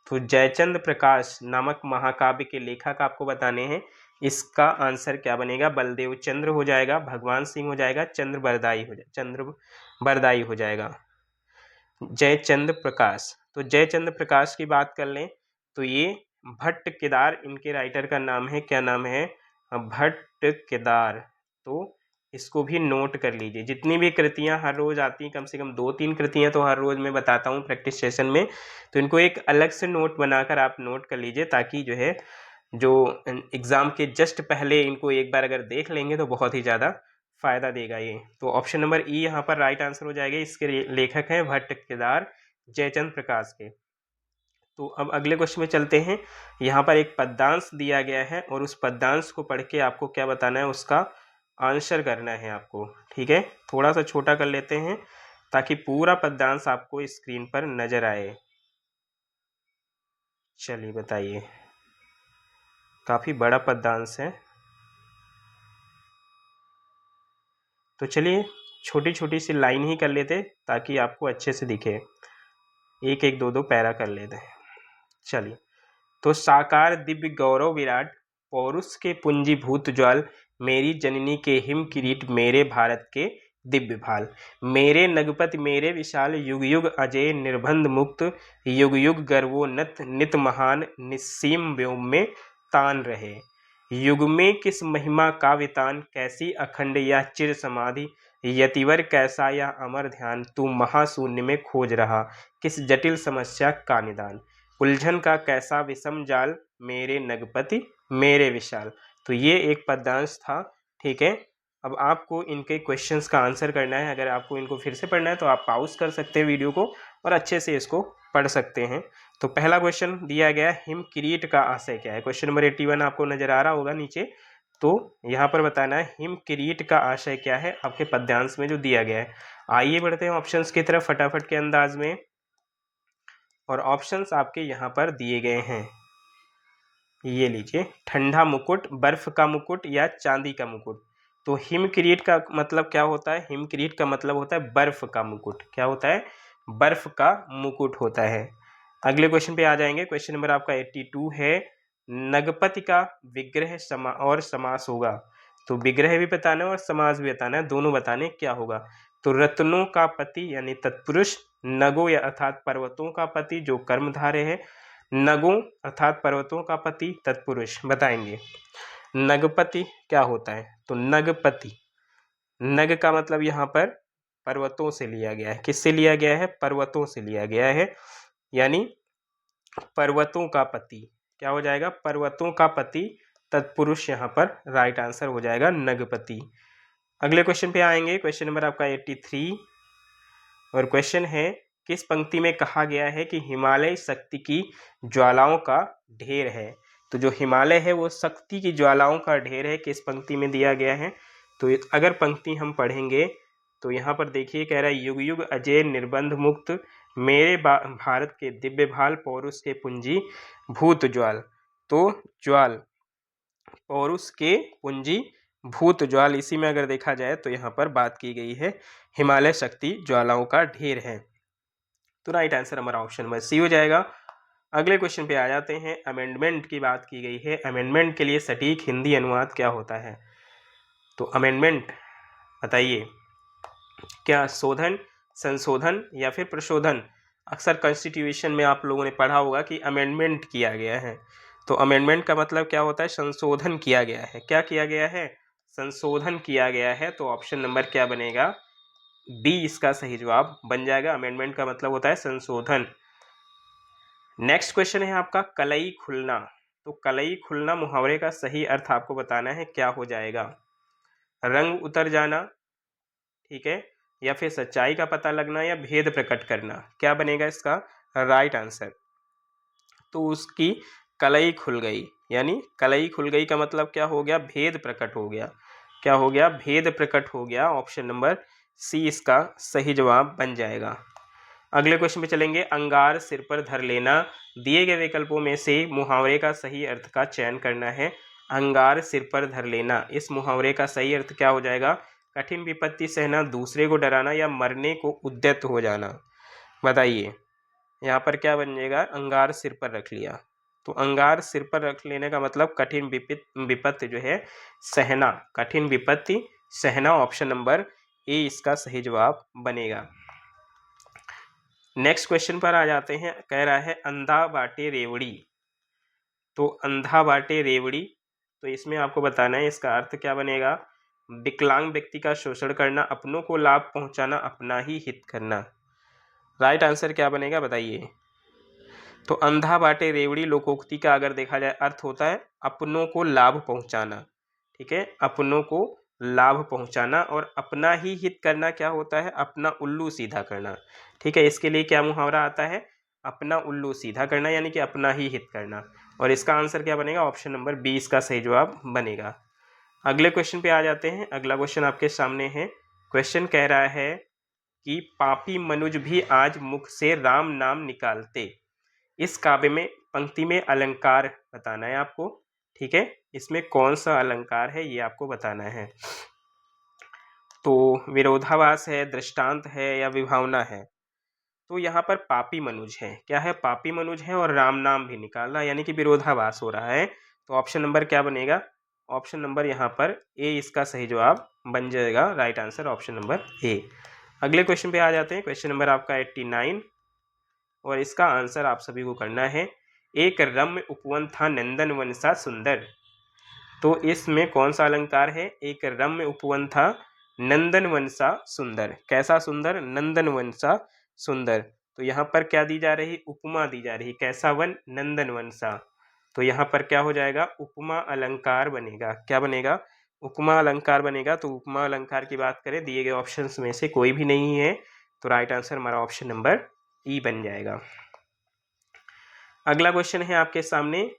तो जयचंद प्रकाश नामक महाकाव्य के लेखक आपको बताने हैं। इसका आंसर क्या बनेगा? बलदेव चंद्र हो जाएगा, भगवान सिंह हो जाएगा, चंद्र बरदाई हो जाएगा। जयचंद प्रकाश। तो जयचंद प्रकाश की बात कर लें तो ये भट्ट केदार इनके राइटर का नाम है। क्या नाम है? भट्ट केदार। तो इसको भी नोट कर लीजिए। जितनी भी कृतियां हर रोज आती हैं, कम से कम 2-3 कृतियां तो हर रोज मैं बताता हूँ प्रैक्टिस सेशन में, तो इनको एक अलग से नोट बनाकर आप नोट कर लीजिए, ताकि जो है जो एग्जाम के जस्ट पहले इनको एक बार अगर देख लेंगे तो बहुत ही ज़्यादा फायदा देगा ये। तो ऑप्शन नंबर ई यहाँ पर राइट आंसर हो जाएगा। इसके लेखक हैं भट्ट केदार जयचंद प्रकाश के। तो अब अगले क्वेश्चन में चलते हैं। यहाँ पर एक पद्यांश दिया गया है और उस पद्यांश को पढ़ के आपको क्या बताना है, उसका आंसर करना है आपको, ठीक है। थोड़ा सा छोटा कर लेते हैं ताकि पूरा पद्यांश आपको स्क्रीन पर नजर आए। चलिए बताइए, काफी बड़ा पद्यांश है, तो चलिए छोटी छोटी सी लाइन ही कर लेते ताकि आपको अच्छे से दिखे। एक एक दो दो पैरा कर लेते हैं। चलिए, तो साकार दिव्य गौरव विराट, पौरुष के पुंजीभूत ज्वाल, मेरी जननी के हिम किरीट, मेरे भारत के दिव्य भाल, मेरे नगपति मेरे विशाल, युग युग अजय निर्बंध मुक्त, युग युग गर्वोन्नत नित महान, निस्सीम व्योम में तान रहे, युग में किस महिमा का वितान, कैसी अखंड या चिर समाधि, यतिवर कैसा या अमर ध्यान, तू महाशून्य में खोज रहा, किस जटिल समस्या का निदान, उलझन का कैसा विषम जाल, मेरे नगपति मेरे विशाल। तो ये एक पद्यांश था। ठीक है, अब आपको इनके क्वेश्चंस का आंसर करना है। अगर आपको इनको फिर से पढ़ना है तो आप पॉज कर सकते हैं वीडियो को और अच्छे से इसको पढ़ सकते हैं। तो पहला क्वेश्चन दिया गया है, हिम किरीट का आशय क्या है। क्वेश्चन नंबर 81 आपको नजर आ रहा होगा नीचे। तो यहाँ पर बताना है हिम किरीट का आशय क्या है आपके पद्यांश में जो दिया गया है। आइए बढ़ते हैं ऑप्शंस की तरफ फटाफट के अंदाज में। और ऑप्शंस आपके यहाँ पर दिए गए हैं, ये लीजिए, ठंडा मुकुट, बर्फ का मुकुट या चांदी का मुकुट। तो हिम किरीट का मतलब क्या होता है? हिम किरीट का मतलब होता है बर्फ का मुकुट। क्या होता है? बर्फ का मुकुट होता है। अगले क्वेश्चन पे आ जाएंगे। क्वेश्चन नंबर आपका 82 है, नगपति का विग्रह और समास होगा। तो विग्रह भी बताना है और समास भी बताना है, दोनों बताने क्या होगा। तो रत्नों का पति यानी तत्पुरुष, नगो या अर्थात पर्वतों का पति जो कर्मधारय है, नगों अर्थात पर्वतों का पति तत्पुरुष। बताएंगे नगपति क्या होता है। तो नगपति, नग का मतलब यहाँ पर पर्वतों से लिया गया है। किससे लिया गया है? पर्वतों से लिया गया है, यानी पर्वतों का पति। क्या हो जाएगा? पर्वतों का पति तत्पुरुष यहाँ पर राइट आंसर हो जाएगा नगपति। अगले क्वेश्चन पे आएंगे। क्वेश्चन नंबर आपका 83 और क्वेश्चन है, किस पंक्ति में कहा गया है कि हिमालय शक्ति की ज्वालाओं का ढेर है। तो जो हिमालय है वो शक्ति की ज्वालाओं का ढेर है, किस पंक्ति में दिया गया है। तो अगर पंक्ति हम पढ़ेंगे तो यहाँ पर देखिए, कह रहा है युग युग अजय निर्बंध मुक्त, मेरे भारत के दिव्य भाल, पौरुष के पुंजी भूत ज्वाल। तो ज्वाल, पौरुष के पुंजी भूत ज्वाल, इसी में अगर देखा जाए तो यहाँ पर बात की गई है हिमालय शक्ति ज्वालाओं का ढेर है। तो राइट आंसर हमारा ऑप्शन नंबर सी हो जाएगा। अगले क्वेश्चन पे आ जाते हैं। अमेंडमेंट की बात की गई है, अमेंडमेंट के लिए सटीक हिंदी अनुवाद क्या होता है। तो अमेंडमेंट बताइए, क्या शोधन, संशोधन या फिर प्रशोधन। अक्सर कॉन्स्टिट्यूशन में आप लोगों ने पढ़ा होगा कि अमेंडमेंट किया गया है। तो अमेंडमेंट का मतलब क्या होता है? संशोधन किया गया है। क्या किया गया है? संशोधन किया गया है। तो ऑप्शन नंबर क्या बनेगा? बी इसका सही जवाब बन जाएगा। अमेंडमेंट का मतलब होता है संशोधन। नेक्स्ट क्वेश्चन है आपका कलई खुलना। तो कलई खुलना मुहावरे का सही अर्थ आपको बताना है, क्या हो जाएगा। रंग उतर जाना, ठीक है, या फिर सच्चाई का पता लगना या भेद प्रकट करना। क्या बनेगा इसका राइट आंसर? तो उसकी कलई खुल गई, यानी कलई खुल गई का मतलब क्या हो गया? भेद प्रकट हो गया। क्या हो गया? भेद प्रकट हो गया। ऑप्शन नंबर सी इसका सही जवाब बन जाएगा। अगले क्वेश्चन पे चलेंगे। अंगार सिर पर धर लेना, दिए गए विकल्पों में से मुहावरे का सही अर्थ का चयन करना है। अंगार सिर पर धर लेना, इस मुहावरे का सही अर्थ क्या हो जाएगा? कठिन विपत्ति सहना, दूसरे को डराना या मरने को उद्यत हो जाना। बताइए यहाँ पर क्या बन जाएगा? अंगार सिर पर रख लिया। तो अंगार सिर पर रख लेने का मतलब कठिन विपत्ति जो है सहना, कठिन विपत्ति सहना। ऑप्शन नंबर ए इसका सही जवाब बनेगा। नेक्स्ट क्वेश्चन पर आ जाते हैं। कह रहा है अंधा बाटे रेवड़ी। तो अंधा बाटे रेवड़ी, तो इसमें आपको बताना है इसका अर्थ क्या बनेगा। विकलांग व्यक्ति का शोषण करना, अपनों को लाभ पहुंचाना, अपना ही हित करना। राइट आंसर क्या बनेगा बताइए। तो अंधा बाटे रेवड़ी लोकोक्ति का अगर देखा जाए अर्थ होता है अपनों को लाभ पहुंचाना। ठीक है, अपनों को लाभ पहुंचाना। और अपना ही हित करना क्या होता है? अपना उल्लू सीधा करना। ठीक है, इसके लिए क्या मुहावरा आता है? अपना उल्लू सीधा करना, यानी कि अपना ही हित करना। और इसका आंसर क्या बनेगा? ऑप्शन नंबर बी इसका सही जवाब बनेगा। अगले क्वेश्चन पे आ जाते हैं। अगला क्वेश्चन आपके सामने है। क्वेश्चन कह रहा है कि पापी मनुज भी आज मुख से राम नाम निकालते। इस काव्य में पंक्ति में अलंकार बताना है आपको। ठीक है, इसमें कौन सा अलंकार है ये आपको बताना है। तो विरोधाभास है, दृष्टांत है या विभावना है। तो यहाँ पर पापी मनुज है। क्या है? पापी मनुज है और राम नाम भी निकाला, यानी कि विरोधाभास हो रहा है। तो ऑप्शन नंबर क्या बनेगा? ऑप्शन नंबर यहाँ पर ए इसका सही जवाब बन जाएगा। राइट आंसर ऑप्शन नंबर ए। अगले क्वेश्चन पे आ जाते हैं। क्वेश्चन नंबर आपका 89 और इसका आंसर आप सभी को करना है। एक रम्य उपवन था नंदन वन सा सुंदर। तो इसमें कौन सा अलंकार है? एक रम्य उपवन था नंदन वन सा सुंदर। कैसा सुंदर? नंदन वन सा सुंदर। तो यहाँ पर क्या दी जा रही? उपमा दी जा रही। कैसा वन? नंदन वन सा। तो यहाँ पर क्या हो जाएगा, उपमा अलंकार बनेगा। क्या बनेगा, उपमा अलंकार बनेगा। तो उपमा अलंकार की बात करें, दिए गए ऑप्शंस में से कोई भी नहीं है, तो राइट आंसर हमारा ऑप्शन नंबर ई बन जाएगा। अगला क्वेश्चन है आपके सामने,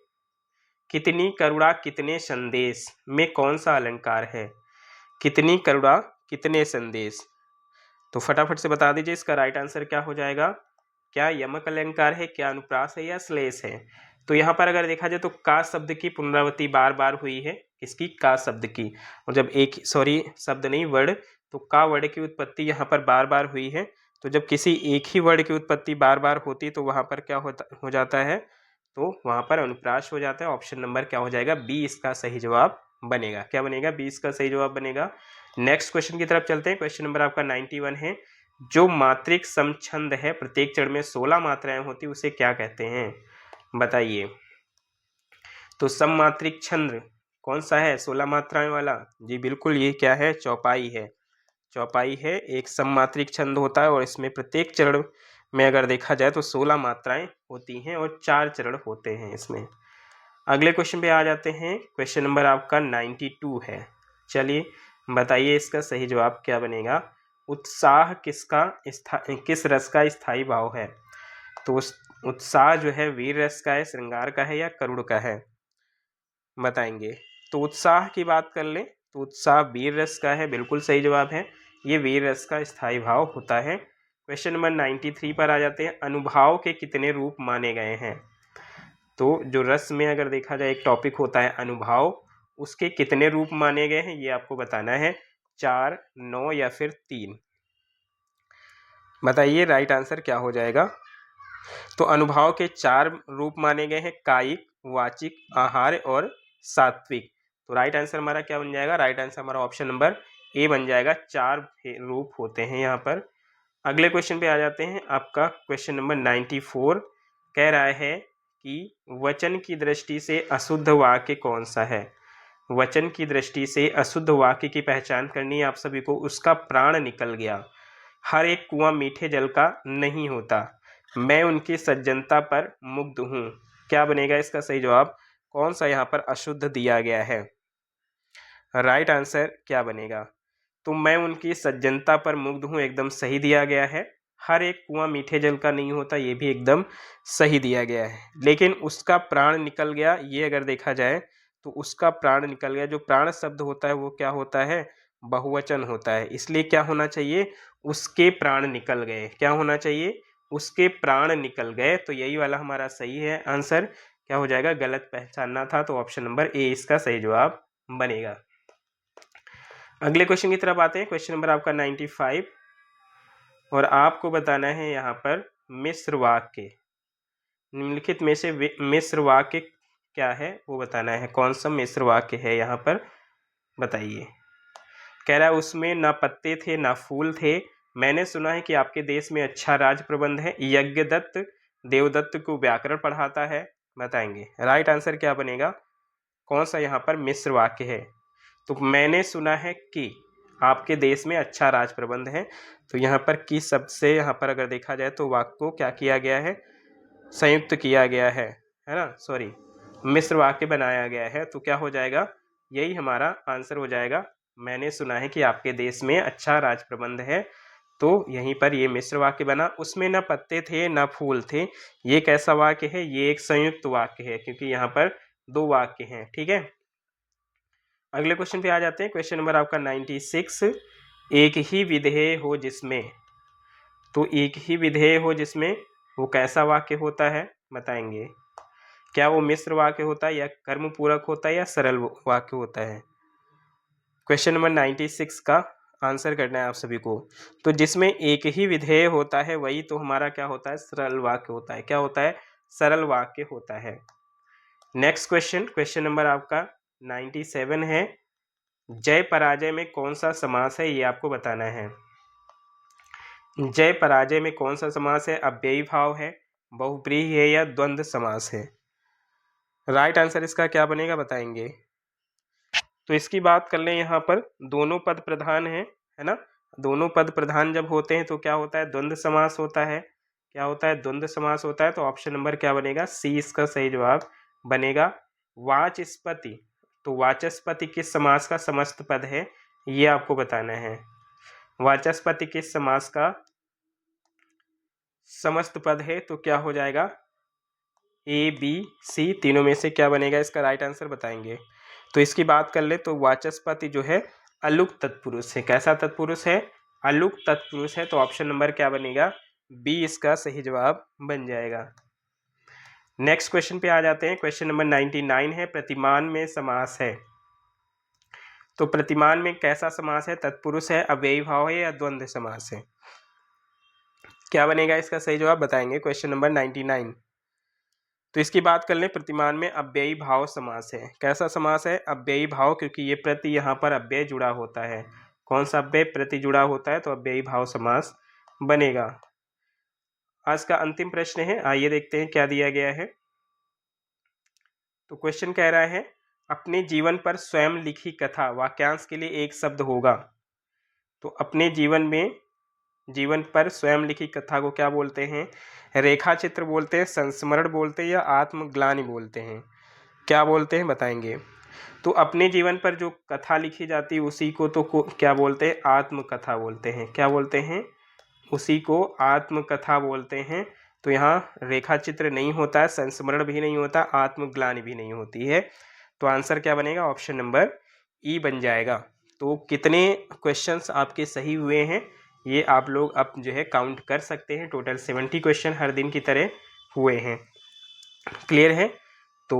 कितनी करुणा कितने संदेश में कौन सा अलंकार है। कितनी करुणा कितने संदेश, तो फटाफट से बता दीजिए इसका राइट आंसर क्या हो जाएगा। क्या यमक अलंकार है, क्या अनुप्रास है, या श्लेष है। तो यहाँ पर अगर देखा जाए तो का शब्द की पुनरावृत्ति बार बार हुई है, किसकी, का शब्द की। और जब एक शब्द नहीं वर्ड, तो का वर्ड की उत्पत्ति यहाँ पर बार बार हुई है। तो जब किसी एक ही वर्ड की उत्पत्ति बार बार होती तो वहाँ पर क्या हो जाता है, तो वहाँ पर अनुप्रास हो जाता है। ऑप्शन नंबर क्या हो जाएगा, बी इसका सही जवाब बनेगा। क्या बनेगा, बी इसका सही जवाब बनेगा। नेक्स्ट क्वेश्चन की तरफ चलते हैं। क्वेश्चन नंबर आपका 91 है, जो मात्रिक समछंद है, प्रत्येक चरण में 16 मात्राएं होती, उसे क्या कहते हैं, बताइए। तो सममात्रिक छंद कौन सा है, 16 मात्राएं वाला, जी बिल्कुल, ये क्या है, चौपाई है। चौपाई है, एक सममात्रिक छंद होता है और इसमें प्रत्येक चरण में अगर देखा जाए तो 16 मात्राएं होती हैं और 4 चरण होते हैं इसमें। अगले क्वेश्चन पे आ जाते हैं। क्वेश्चन नंबर आपका 92 है। चलिए बताइए इसका सही जवाब क्या बनेगा। उत्साह किस रस का स्थायी भाव है। तो उत्साह जो है वीर रस का है, श्रृंगार का है, या करुण का है, बताएंगे। तो उत्साह की बात कर ले तो उत्साह वीर रस का है, बिल्कुल सही जवाब है। ये वीर रस का स्थायी भाव होता है। क्वेश्चन नंबर 93 पर आ जाते हैं। अनुभाव के कितने रूप माने गए हैं। तो जो रस में अगर देखा जाए एक टॉपिक होता है अनुभाव, उसके कितने रूप माने गए हैं ये आपको बताना है, 4, 9 या फिर 3। बताइए राइट आंसर क्या हो जाएगा। तो अनुभाव के 4 रूप माने गए हैं, कायिक, वाचिक, आहार और सात्विक। तो राइट आंसर हमारा क्या बन जाएगा, राइट आंसर हमारा ऑप्शन नंबर ए बन जाएगा। 4 रूप होते हैं यहाँ पर। अगले क्वेश्चन पे आ जाते हैं। आपका क्वेश्चन नंबर 94 कह रहा है कि वचन की दृष्टि से अशुद्ध वाक्य कौन सा है। वचन की दृष्टि से अशुद्ध वाक्य की पहचान करनी है आप सभी को। उसका प्राण निकल गया, हर एक कुआं मीठे जल का नहीं होता, मैं उनकी सज्जनता पर मुग्ध हूँ। क्या बनेगा इसका सही जवाब, कौन सा यहाँ पर अशुद्ध दिया गया है, राइट आंसर क्या बनेगा। तो मैं उनकी सज्जनता पर मुग्ध हूँ एकदम सही दिया गया है। हर एक कुआं मीठे जल का नहीं होता, ये भी एकदम सही दिया गया है। लेकिन उसका प्राण निकल गया, ये अगर देखा जाए तो उसका प्राण निकल गया, जो प्राण शब्द होता है वो क्या होता है, बहुवचन होता है। इसलिए क्या होना चाहिए, उसके प्राण निकल गए। क्या होना चाहिए, उसके प्राण निकल गए। तो यही वाला हमारा सही है आंसर। क्या हो जाएगा, गलत पहचानना था, तो ऑप्शन नंबर ए इसका सही जवाब बनेगा। अगले क्वेश्चन की तरफ आते हैं। क्वेश्चन नंबर आपका 95 और आपको बताना है यहाँ पर मिश्र वाक्य, निम्नलिखित में से मिश्र वाक्य क्या है वो बताना है। कौन सा मिश्र वाक्य है यहाँ पर, बताइए। कह रहा है उसमें ना पत्ते थे ना फूल थे, मैंने सुना है कि आपके देश में अच्छा राज प्रबंध है, यज्ञदत्त देवदत्त को व्याकरण पढ़ाता है, बताएंगे। राइट आंसर क्या बनेगा, कौन सा यहाँ पर मिश्र वाक्य है। तो मैंने सुना है कि आपके देश में अच्छा राज प्रबंध है, तो यहाँ पर की शब्द से यहाँ पर अगर देखा जाए तो वाक्य को क्या किया गया है, संयुक्त किया गया है ना, सॉरी, मिश्र वाक्य बनाया गया है। तो क्या हो जाएगा, यही हमारा आंसर हो जाएगा। मैंने सुना है कि आपके देश में अच्छा राज प्रबंध है, तो यहीं पर ये मिश्र वाक्य बना। उसमें न पत्ते थे न फूल थे, ये कैसा वाक्य है, ये एक संयुक्त वाक्य है, क्योंकि यहाँ पर 2 वाक्य हैं। ठीक है, अगले क्वेश्चन पे आ जाते हैं। क्वेश्चन नंबर आपका 96, एक ही विधेय हो जिसमें, तो एक ही विधेय हो जिसमें वो कैसा वाक्य होता है, बताएंगे। क्या वो मिश्र वाक्य होता है, या कर्म पूरक होता है, या सरल वाक्य होता है। क्वेश्चन नंबर 96 का आंसर करना है आप सभी को। तो जिसमें एक ही विधेय होता है वही तो हमारा क्या होता है, सरल वाक्य होता है। क्या होता है, सरल वाक्य होता है। नेक्स्ट क्वेश्चन, क्वेश्चन नंबर आपका 97 है। जय पराजय में कौन सा समास है, ये आपको बताना है। जय पराजय में कौन सा समास है, अव्ययी भाव है, बहुव्रीहि है, या द्वंद्व समास है। राइट आंसर इसका क्या बनेगा, बताएंगे। तो इसकी बात कर लें, यहाँ पर दोनों पद प्रधान है ना। दोनों पद प्रधान जब होते हैं तो क्या होता है, द्वंद्व समास होता है। क्या होता है, द्वंद्व समास होता है। तो ऑप्शन नंबर क्या बनेगा, सी इसका सही जवाब बनेगा वाचस्पति। तो वाचस्पति किस समास का समस्त पद है, ये आपको बताना है। वाचस्पति किस समास का समस्त पद है, तो क्या हो जाएगा, ए बी सी तीनों में से क्या बनेगा, इसका राइट आंसर बताएंगे। तो इसकी बात कर ले तो वाचस्पति जो है अलुक तत्पुरुष है। कैसा तत्पुरुष है, अलुक तत्पुरुष है। तो ऑप्शन नंबर क्या बनेगा, बी इसका सही जवाब बन जाएगा। नेक्स्ट क्वेश्चन पे आ जाते हैं। क्वेश्चन नंबर 99 है, प्रतिमान में समास है। तो प्रतिमान में कैसा समास है, तत्पुरुष है, अव्ययी भाव है या द्वंद्व समास है, क्या बनेगा, इसका सही जवाब बताएंगे। Question number 99। तो इसकी बात कर लें, प्रतिमान में अव्ययी भाव समास है। कैसा समास है, अव्ययी भाव, क्योंकि ये प्रति यहाँ पर अव्यय जुड़ा होता है। कौन सा अव्यय, प्रति जुड़ा होता है, तो अव्ययी भाव समास बनेगा। आज का अंतिम प्रश्न है, आइए देखते हैं क्या दिया गया है। तो क्वेश्चन कह रहा है, अपने जीवन पर स्वयं लिखी कथा वाक्यांश के लिए एक शब्द होगा। तो अपने जीवन पर स्वयं लिखी कथा को क्या बोलते हैं, रेखा चित्र बोलते हैं, संस्मरण बोलते हैं या आत्मग्लानि बोलते हैं, क्या बोलते हैं बताएंगे। तो अपने जीवन पर जो कथा लिखी जाती है उसी को तो क्या बोलते हैं, आत्मकथा बोलते हैं। क्या बोलते हैं, उसी को आत्मकथा बोलते हैं। तो यहाँ रेखा चित्र नहीं होता है, संस्मरण भी नहीं होता, आत्मग्लानि भी नहीं होती है। तो आंसर क्या बनेगा, ऑप्शन नंबर ई बन जाएगा। तो कितने क्वेश्चंस आपके सही हुए हैं ये आप लोग अब जो है काउंट कर सकते हैं। टोटल 70 क्वेश्चन हर दिन की तरह हुए हैं। क्लियर है। तो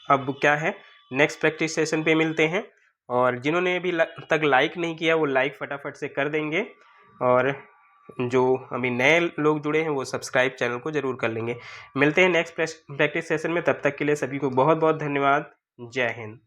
अब क्या है, नेक्स्ट प्रैक्टिस सेशन पे मिलते हैं। और जिन्होंने अभी तक लाइक नहीं किया वो लाइक फटाफट से कर देंगे, और जो अभी नए लोग जुड़े हैं वो सब्सक्राइब चैनल को जरूर कर लेंगे। मिलते हैं नेक्स्ट प्रैक्टिस सेशन में, तब तक के लिए सभी को बहुत बहुत धन्यवाद। जय हिंद।